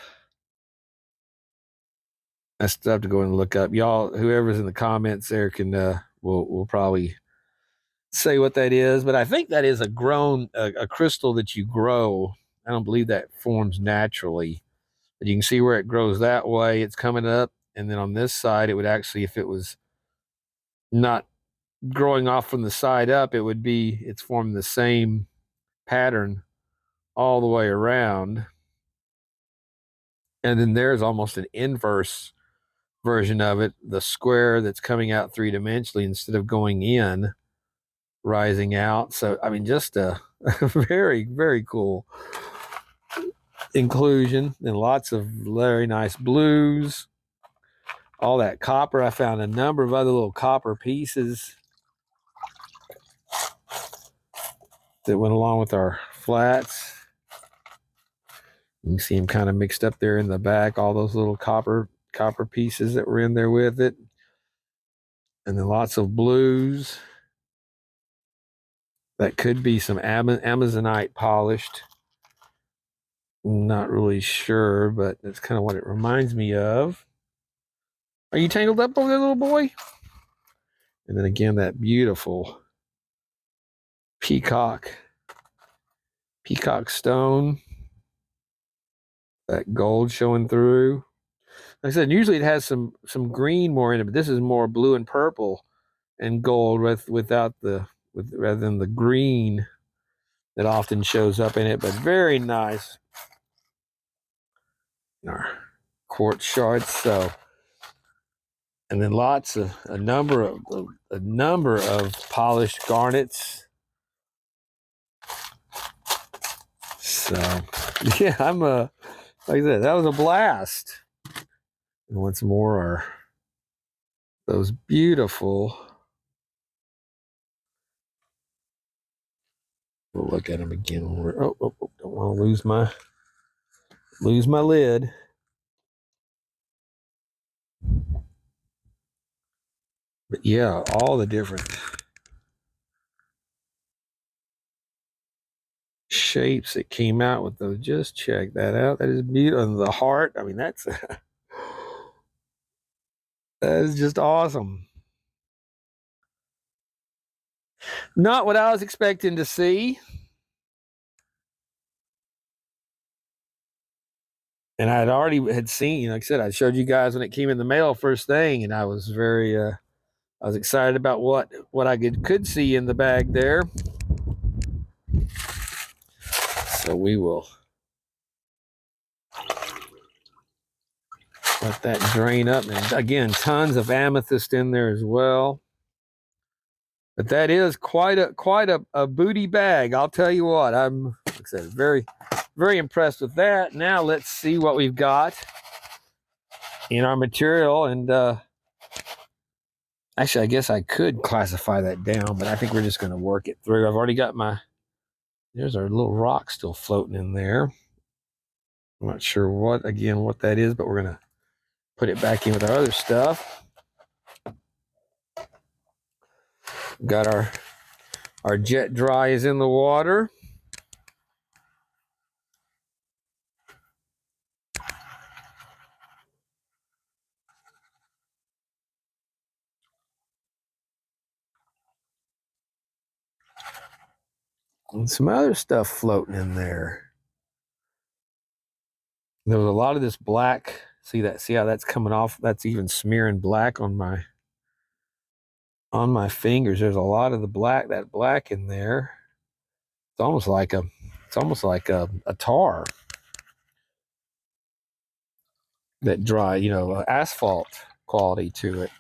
I still have to go and look up. Y'all, whoever's in the comments there can will probably say what that is. But I think that is a crystal that you grow. I don't believe that forms naturally. But you can see where it grows that way. It's coming up, and then on this side, it would actually, if it was not growing off from the side up, it's forming the same pattern all the way around. And then there's almost an inverse version of it, the square that's coming out three-dimensionally instead of going in, rising out. So, I mean, just a very, very cool inclusion, and lots of very nice blues. All that copper. I found a number of other little copper pieces that went along with our flats. You can see them kind of mixed up there in the back, all those little copper pieces that were in there with it. And then lots of blues. That could be some Amazonite polished. Not really sure, but that's kind of what it reminds me of. Are you tangled up over there, little boy? And then again, that beautiful peacock stone. That gold showing through. Like I said, usually it has some green more in it, but this is more blue and purple and gold rather than the green that often shows up in it. But very nice. Our quartz shards. So, and then a number of polished garnets. So yeah, like I said, that was a blast. And once more are those beautiful. We'll look at them again. Don't want to lose my lid. But yeah, all the different shapes that came out with those. Just check that out. That is beautiful. And the heart. I mean, that's That is just awesome. Not what I was expecting to see. And I had seen, like I said, I showed you guys when it came in the mail first thing, and I was I was excited about what I could see in the bag there. So we will let that drain up. And again, tons of amethyst in there as well. But that is quite a booty bag. I'll tell you what, I'm, like I said, very impressed with that. Now let's see what we've got in our material. And actually, I guess I could classify that down, but I think we're just going to work it through. I've already got there's our little rock still floating in there. I'm not sure what that is, but we're going to put it back in with our other stuff. Got our jet dry is in the water. And some other stuff floating in there. There was a lot of this black. See how that's coming off? That's even smearing black on my fingers. There's a lot of that black in there. It's almost like a tar that dry, asphalt quality to it.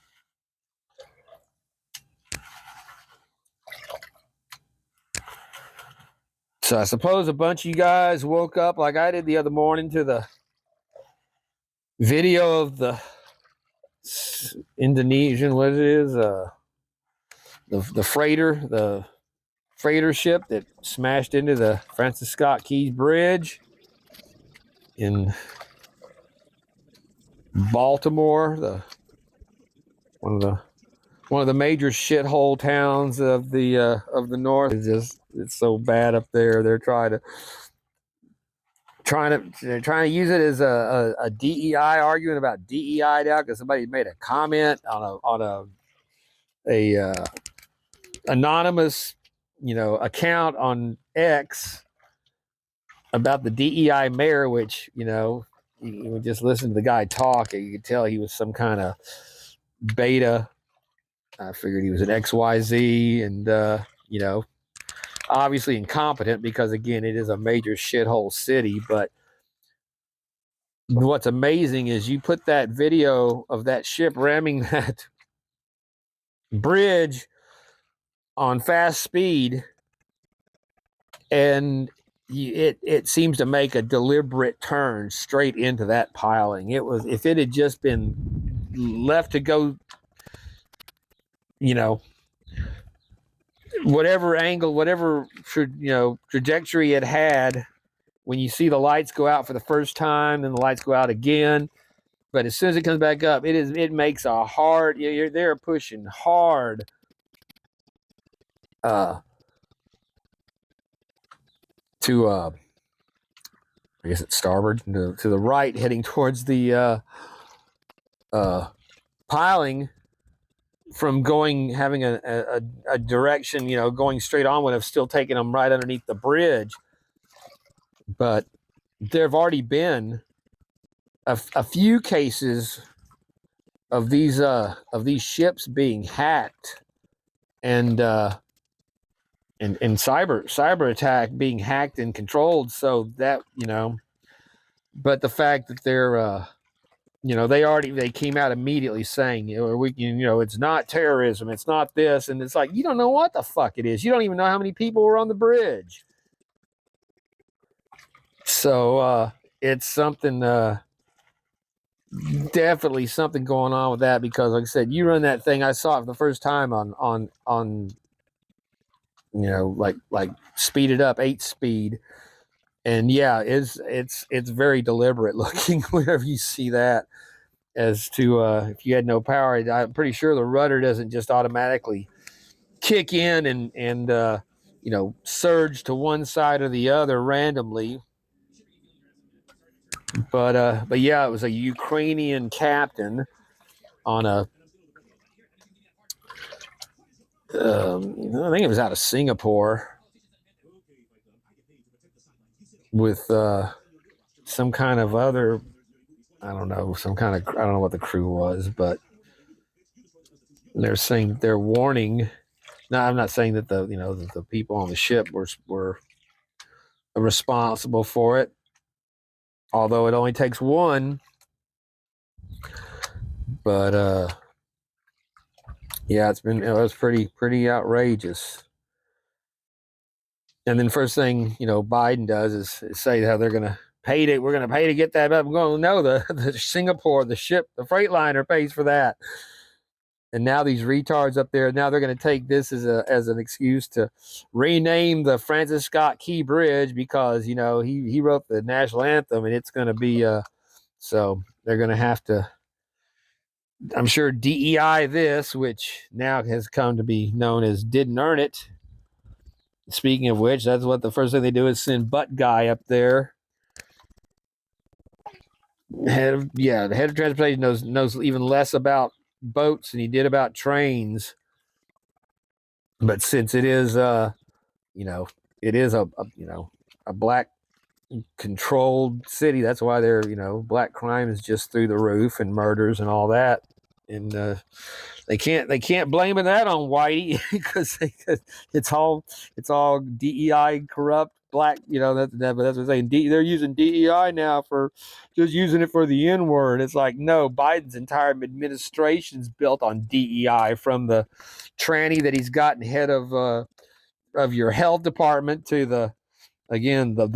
So I suppose a bunch of you guys woke up like I did the other morning to the video of the Indonesian, what it is, the freighter ship that smashed into the Francis Scott Key Bridge in Baltimore, one of the major shithole towns of the north. It's so bad up there. They're trying to use it as a DEI argument about DEI now because somebody made a comment on a anonymous account on X about the DEI mayor, which you just listen to the guy talk, and you could tell he was some kind of beta. I figured he was an XYZ, and obviously incompetent because again, it is a major shithole city. But what's amazing is you put that video of that ship ramming that bridge on fast speed, and it seems to make a deliberate turn straight into that piling. If it had just been left to go, whatever angle, whatever trajectory it had, when you see the lights go out for the first time, then the lights go out again. But as soon as it comes back up, it makes a hard. They're pushing hard. To I guess it's starboard to the right, heading towards the piling from having a direction, going straight on would have still taken them right underneath the bridge. But there have already been a few cases of these ships being hacked and cyber attack being hacked and controlled. So that but the fact that they're they came out immediately saying it's not terrorism, it's not this, and it's like you don't know what the fuck it is. You don't even know how many people were on the bridge. So it's something, definitely something going on with that, because like I said, you run that thing. I saw it for the first time on like speed it up 8 speed, and yeah, it's very deliberate looking whenever you see that. As to if you had no power, I'm pretty sure the rudder doesn't just automatically kick in and surge to one side or the other randomly. But yeah, it was a Ukrainian captain on a, I think it was out of Singapore with some kind of other, I don't know, I don't know what the crew was, but they're saying, they're warning. No, I'm not saying that the people on the ship were responsible for it, although it only takes one. But yeah, it was pretty outrageous. And then first thing Biden does is say how they're going to pay to, we're going to pay to get that up. I'm going, no, the Singapore, the ship, the Freightliner pays for that. And now these retards up there, now they're going to take this as an excuse to rename the Francis Scott Key Bridge because he wrote the national anthem, and it's going to be so they're going to have to, I'm sure, DEI this, which now has come to be known as didn't earn it. Speaking of which, that's what the first thing they do is send Butt Guy up there. The head of transportation knows even less about boats than he did about trains. But since it is it is a black controlled city, that's why they're black crime is just through the roof, and murders and all that. And they can't blame that on Whitey because it's all DEI corrupt black, but that's what I'm saying. They're using DEI now for just using it for the N word. It's like, no, Biden's entire administration's built on DEI, from the tranny that he's gotten head of your health department to the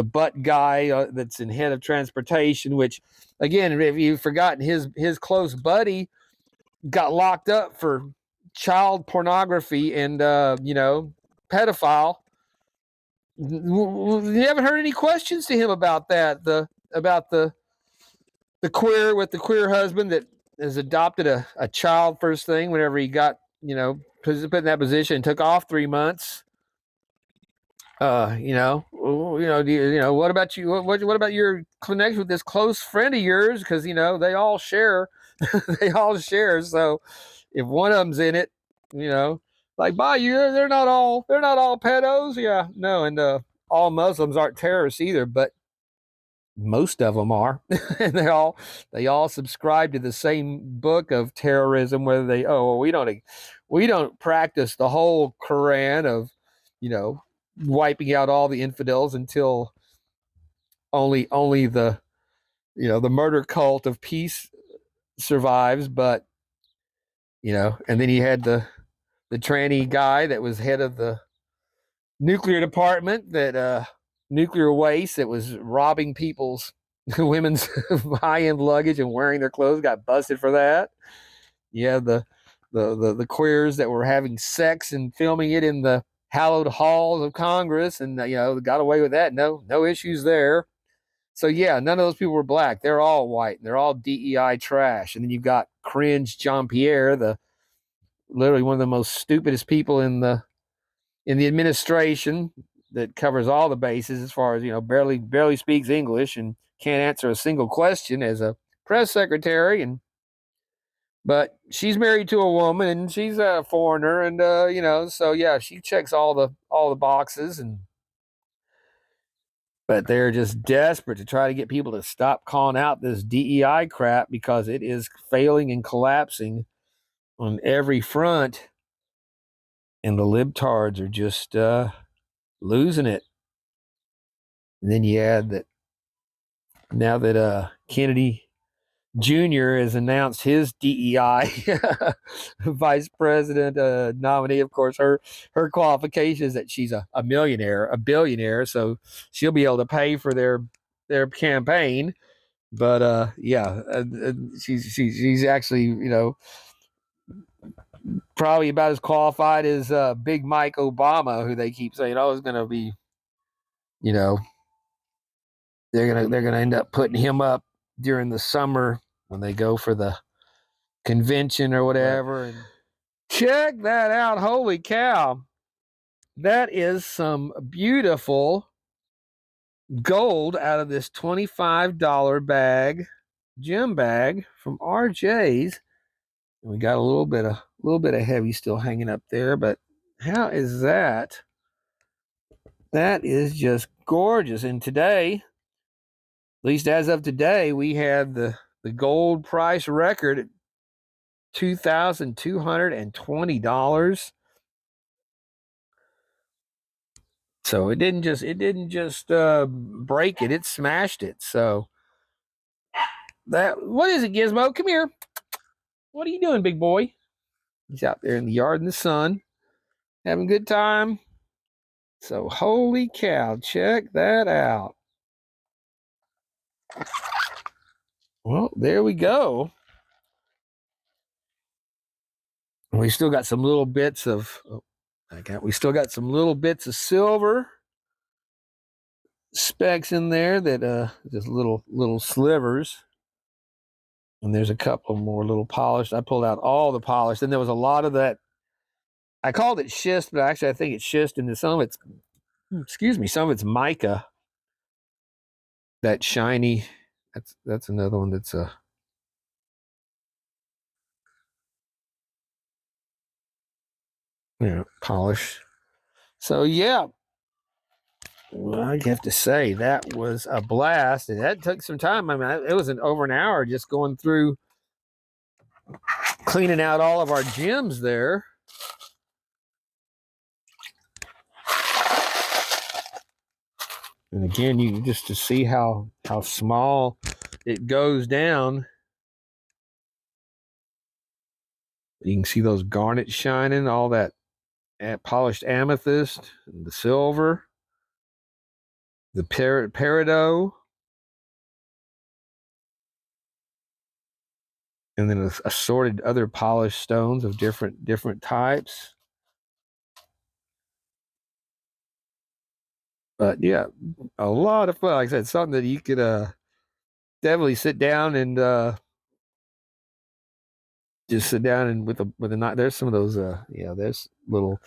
butt guy that's in head of transportation, which again, if you've forgotten, his close buddy got locked up for child pornography and pedophile. You haven't heard any questions to him about that. About the queer husband that has adopted a child first thing whenever he got put in that position, took off 3 months. What about you? What about your connection with this close friend of yours? Because they all share, they all share. So if one of them's in it, like Bayou, they're not all pedos. Yeah, no, and all Muslims aren't terrorists either, but most of them are, and they all subscribe to the same book of terrorism. Whether we don't practice the whole Quran of wiping out all the infidels until only the the murder cult of peace survives. But and then he had the tranny guy that was head of the nuclear department, that nuclear waste, that was robbing people's women's high-end luggage and wearing their clothes, got busted for that. Yeah, the queers that were having sex and filming it in the hallowed halls of Congress, and got away with that. No issues there. So yeah, none of those people were black. They're all white, and they're all DEI trash. And then you've got cringe Jean-Pierre, literally one of the most stupidest people in the administration, that covers all the bases as far as barely speaks English and can't answer a single question as a press secretary. But she's married to a woman, and she's a foreigner, and so yeah, she checks all the boxes. But they're just desperate to try to get people to stop calling out this DEI crap, because it is failing and collapsing on every front, and the libtards are just losing it. And then you add that now that Kennedy Jr. has announced his DEI vice president nominee. Of course, her qualification is that she's a millionaire, a billionaire, so she'll be able to pay for their campaign. But she's actually probably about as qualified as Big Mike Obama, who they keep saying is going to be they're gonna end up putting him up during the summer when they go for the convention or whatever. And check that out. Holy cow. That is some beautiful gold out of this $25 bag, gem bag from RJ's. We got a little bit of heavy still hanging up there, but how is that? That is just gorgeous. And today, at least as of today, we had the gold price record at $2,220. So it didn't just break it; it smashed it. So that, what is it, Gizmo? Come here. What are you doing, big boy? He's out there in the yard in the sun, having a good time. So holy cow, check that out. Well, there we go. We still got some little bits of, we still got some little bits of silver specks in there that just little slivers. And there's a couple more little polished. I pulled out all the polished, and there was a lot of that. I called it schist, but actually I think it's schist, and some of it's, some of it's mica. That shiny. That's another one that's polished. So yeah, well, I have to say that was a blast, and that took some time. I mean, it was over an hour just going through, cleaning out all of our gems there. And again, you just to see how small it goes down. You can see those garnets shining, all that polished amethyst, and the silver, the peridot, and then assorted other polished stones of different types. But yeah, a lot of fun. Like I said, something that you could definitely sit down and just sit down and with a knife. There's some of those. There's little.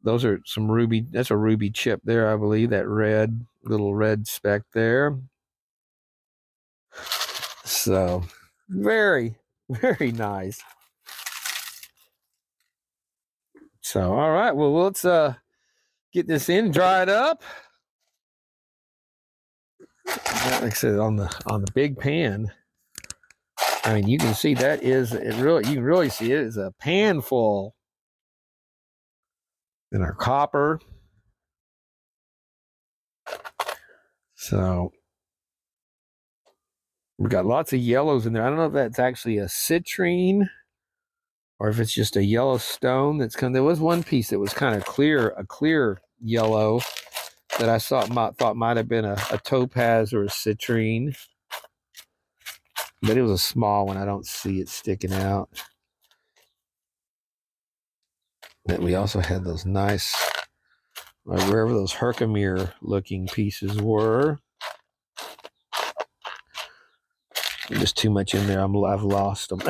Those are some ruby. That's a ruby chip there, I believe. That little red speck there. So very, very nice. So all right, well, let's get this in, dry it up. Like I said, on the big pan. I mean, you can see that is it. Really, you can really see it is a pan full. In our copper. So we've got lots of yellows in there. I don't know if that's actually a citrine or if it's just a yellow stone that's there was one piece that was kind of a clear yellow that I thought might have been a topaz or a citrine. But it was a small one. I don't see it sticking out. That we also had those nice, wherever those Herkimer looking pieces were. There's too much in there. I've lost them.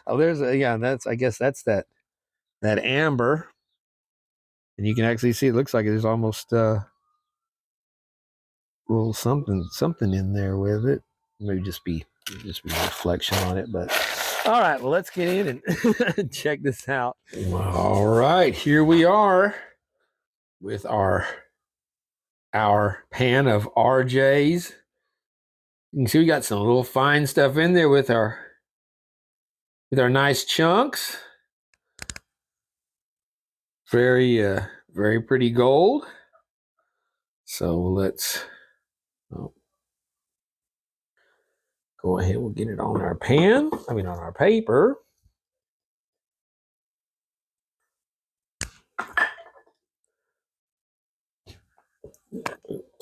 Oh, I guess that's that amber, and you can actually see it looks like there's almost a little something in there with it. Maybe just be reflection on it. But all right, well, let's get in and check this out. All right, here we are with our pan of RJ's. You can see we got some little fine stuff in there with our nice chunks. Very very pretty gold. So let's go ahead. We'll get it on our pan. On our paper.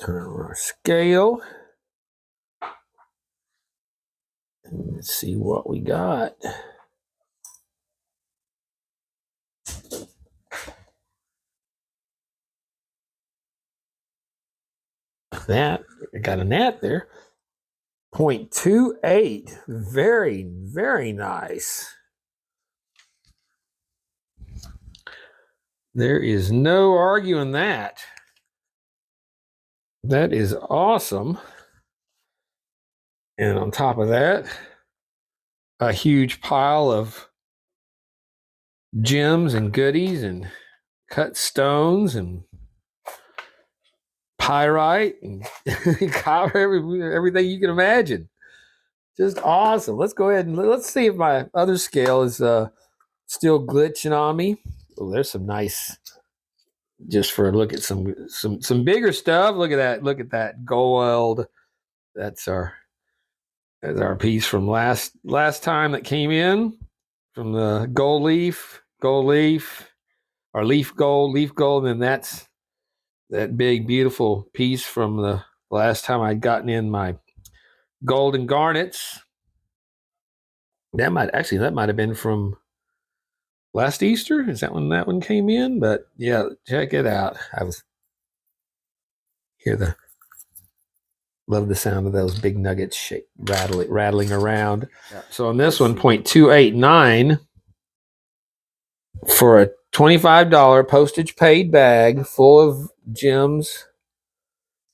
Turn on our scale. And let's see what we got. That, I got a gnat there. 0.28. Very, very nice. There is no arguing that. That is awesome. And on top of that, a huge pile of gems and goodies and cut stones and pyrite and copper, everything you can imagine. Just awesome. Let's go ahead and let's see if my other scale is still glitching on me. Oh, there's some nice, just for a look at some bigger stuff. Look at that. Look at that gold. That's our piece from last time that came in from the gold leaf, or leaf gold, and that's that big beautiful piece from the last time I'd gotten in my golden garnets. That might have been from last Easter. Is that when that one came in? But yeah, check it out. I was love the sound of those big nuggets rattling around. Yeah. So on this one, 0.289 for a $25 postage paid bag full of gems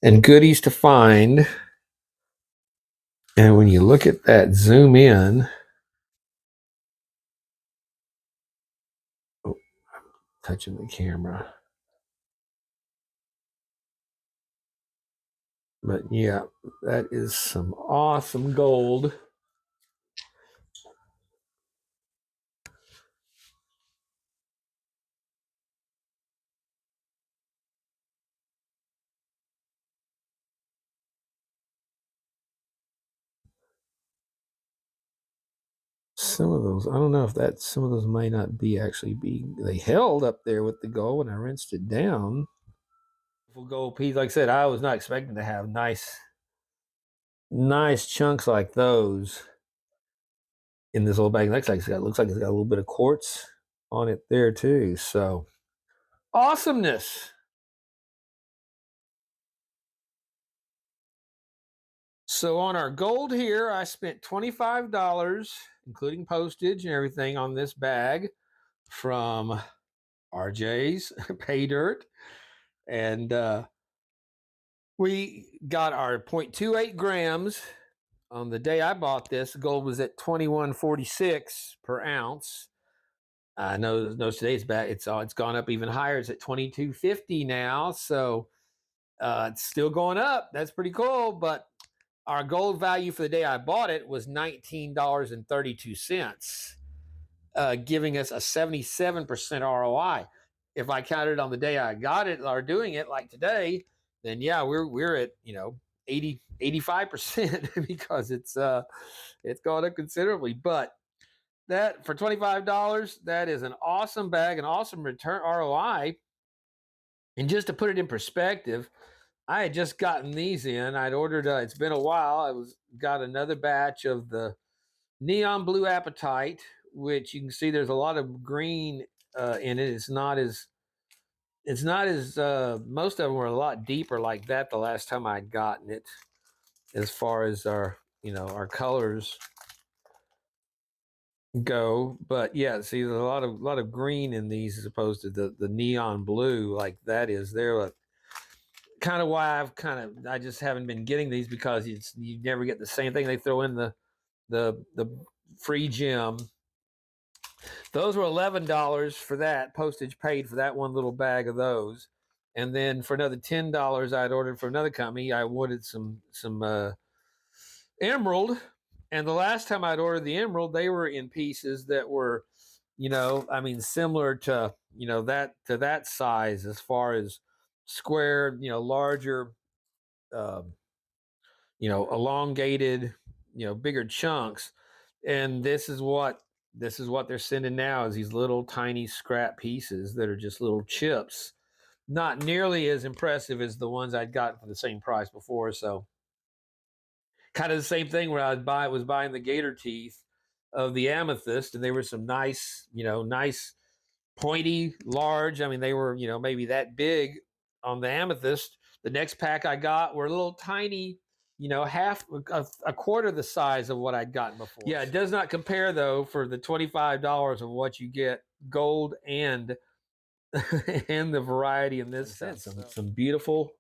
and goodies to find. And when you look at that, zoom in. Oh, touching the camera. But yeah, that is some awesome gold. Some of those, I don't know if some of those might not be they held up there with the gold when I rinsed it down. Gold piece, like I said, I was not expecting to have nice chunks like those in this little bag. Looks like it's got a little bit of quartz on it there too. So awesomeness. So on our gold here, I spent $25, including postage and everything, on this bag from RJ's PAYDIRT. And we got our 0.28 grams. On the day I bought this, gold was at 21.46 per ounce. I know today's back. It's gone up even higher. It's at 22.50 now. So it's still going up. That's pretty cool. But our gold value for the day I bought it was $19.32, giving us a 77% ROI. If I counted on the day I got it or doing it like today, then yeah, we're at 85% because it's gone up considerably. But that for $25, that is an awesome bag, an awesome return ROI. And just to put it in perspective, I had just gotten these in. I'd ordered. It's been a while. Got another batch of the neon blue apatite, which you can see there's a lot of green in it. It's not as most of them were a lot deeper like that the last time I'd gotten it, as far as our colors go. But yeah, see, there's a lot of green in these as opposed to the neon blue like that is there. Kind of why I just haven't been getting these, because you never get the same thing. They throw in the free gem. Those were $11 for that, postage paid for that one little bag of those. And then for another $10 I'd ordered for another company. I wanted some emerald, and the last time I'd ordered the emerald, they were in pieces that were, similar to that size, as far as square, larger, um, elongated, bigger chunks. And this is what they're sending now, is these little tiny scrap pieces that are just little chips. Not nearly as impressive as the ones I'd gotten for the same price before. So kind of the same thing where I was buying the gator teeth of the amethyst, and they were some nice, nice pointy, large. I mean, they were, maybe that big on the amethyst. The next pack I got were little tiny, half a quarter the size of what I'd gotten before. Yeah, it does not compare though for the $25 of what you get gold and and the variety in this sense. Some beautiful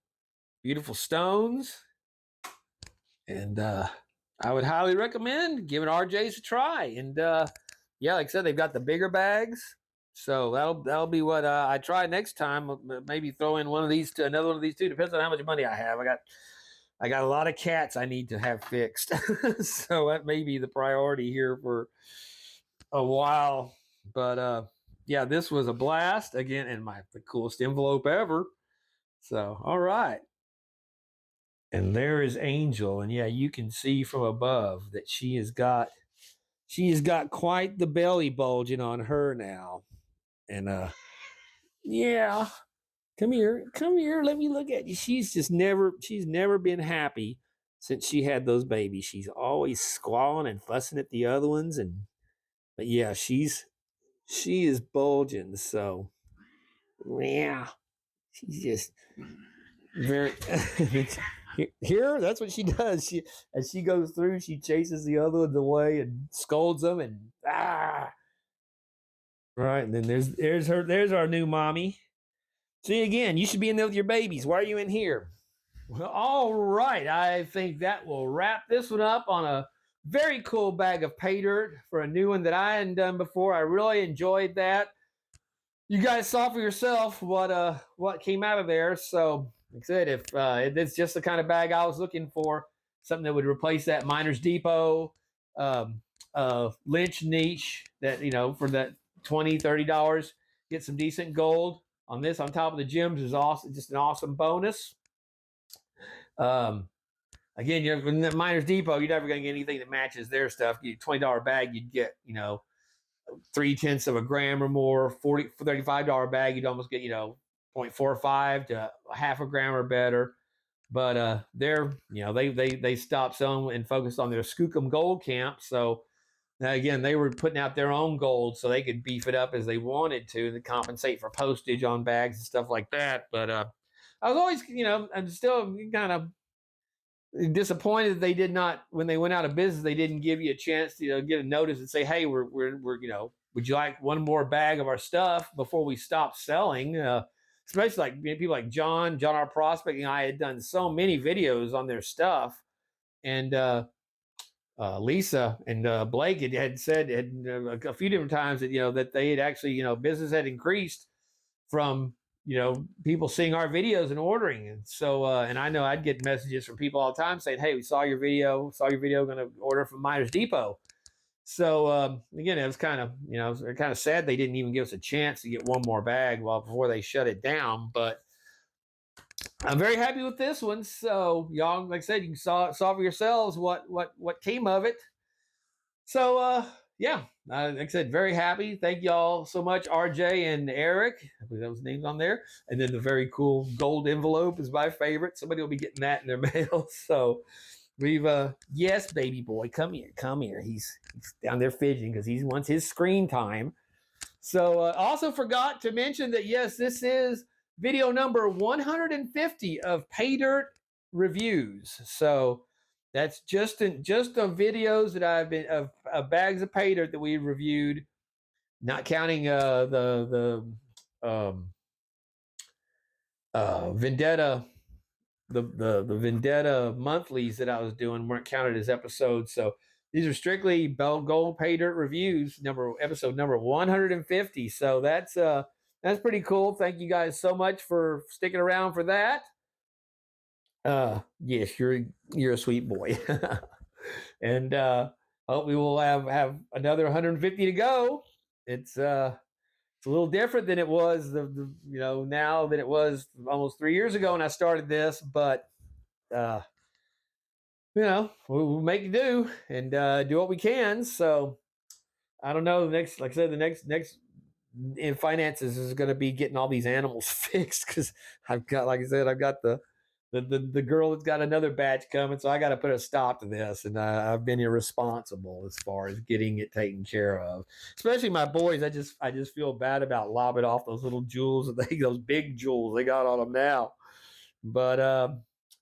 stones. And I would highly recommend giving RJ's a try. And yeah, like I said, they've got the bigger bags. So that'll be what I try next time. Maybe throw in one of these to another one of these two. Depends on how much money I have. I got a lot of cats I need to have fixed. So that may be the priority here for a while. But yeah, this was a blast again, and the coolest envelope ever. So all right. And there is Angel, and yeah, you can see from above that she has got quite the belly bulging on her now. And yeah, come here, let me look at you. She's never been happy since she had those babies. She's always squalling and fussing at the other ones, but yeah, she is bulging. So yeah, she's just very here. That's what she does. As she goes through, she chases the other ones away and scolds them, and right. And then there's our new mommy. See, again, you should be in there with your babies. Why are you in here? Well, all right. I think that will wrap this one up on a very cool bag of pay dirt for a new one that I hadn't done before. I really enjoyed that. You guys saw for yourself what came out of there. So, like I said, if it's just the kind of bag I was looking for, something that would replace that Miners Depot Lynch niche that, for that $20-$30, get some decent gold on this on top of the gems is awesome. Just an awesome bonus. Again, you're in the Miners Depot, you're never going to get anything that matches their stuff. You $20 bag, you'd get 0.3 of a gram or more. $35 bag, you'd almost get 0.45 to a half a gram or better. But they stopped selling and focused on their Skookum Gold Camp. So again, they were putting out their own gold so they could beef it up as they wanted to compensate for postage on bags and stuff like that. But I was always, I'm still kind of disappointed they did not, when they went out of business, they didn't give you a chance to get a notice and say, hey, we're would you like one more bag of our stuff before we stop selling? Especially like people like John R. Prospect, I had done so many videos on their stuff, and Lisa and Blake had said a few different times that that they had actually business had increased from people seeing our videos and ordering. And so and I know I'd get messages from people all the time saying, hey, we saw your video, going to order from Miners Depot. So again, it was kind of sad they didn't even give us a chance to get one more bag before they shut it down. But I'm very happy with this one. So y'all, like I said, you saw for yourselves what came of it. So yeah, like I said, very happy. Thank y'all so much, RJ and Eric. I believe those names on there. And then the very cool gold envelope is my favorite. Somebody will be getting that in their mail. So we've yes, baby boy, come here. He's down there fidgeting because he wants his screen time. So also forgot to mention that yes, this is video number 150 of Pay Dirt reviews. So that's just the videos that I've been of bags of pay dirt that we reviewed, not counting the Vendetta, the Vendetta monthlies that I was doing weren't counted as episodes. So these are strictly Gold Pay Dirt reviews, episode number 150. So that's pretty cool. Thank you guys so much for sticking around for that. Yes, you're a sweet boy. And hope we will have another 150 to go. It's a little different than it was now than it was almost 3 years ago when I started this, but we'll make do and do what we can. So I don't know. Like I said, the next in finances is going to be getting all these animals fixed because I've got the girl that's got another batch coming, so I got to put a stop to this, and I've been irresponsible as far as getting it taken care of. Especially my boys, I just feel bad about lobbing off those little jewels those big jewels they got on them now. But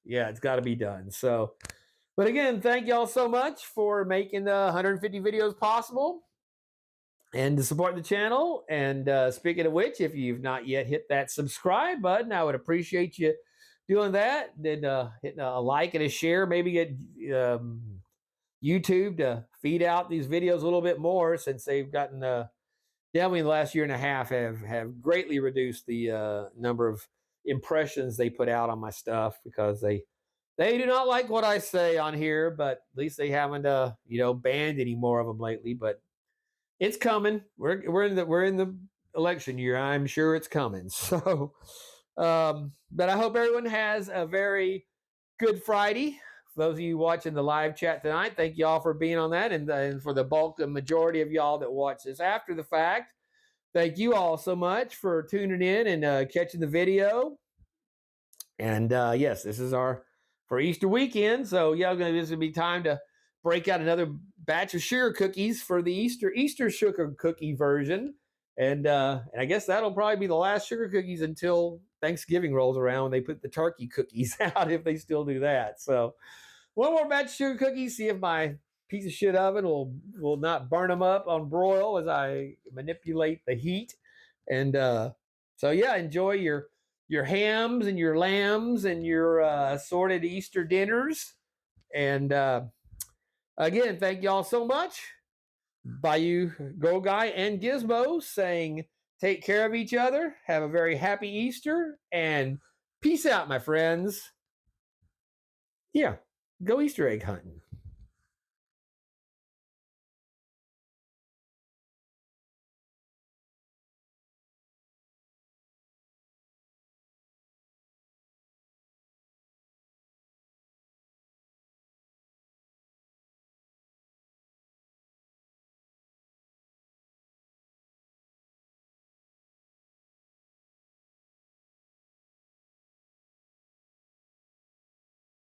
yeah, it's got to be done. So, but again, thank y'all so much for making the 150 videos possible and to support the channel. And speaking of which, if you've not yet hit that subscribe button, I would appreciate you doing that. Then hitting a like and a share. Maybe get YouTube to feed out these videos a little bit more since they've gotten definitely in the last year and a half have greatly reduced the number of impressions they put out on my stuff because they do not like what I say on here, but at least they haven't banned any more of them lately. But it's coming. We're in the election year. I'm sure it's coming. So, but I hope everyone has a very Good Friday. For those of you watching the live chat tonight, thank you all for being on that, and for the bulk and majority of y'all that watch this after the fact, thank you all so much for tuning in and catching the video. And yes, this is our for Easter weekend. So yeah, this will be time to break out another batch of sugar cookies for the Easter sugar cookie version. And I guess that'll probably be the last sugar cookies until Thanksgiving rolls around when they put the turkey cookies out, if they still do that. So one more batch of sugar cookies, see if my piece of shit oven will not burn them up on broil as I manipulate the heat. And so yeah, enjoy your hams and your lambs and your assorted Easter dinners. And again, thank y'all so much. Bayou, Go Guy, and Gizmo saying take care of each other. Have a very happy Easter and peace out, my friends. Yeah, go Easter egg hunting.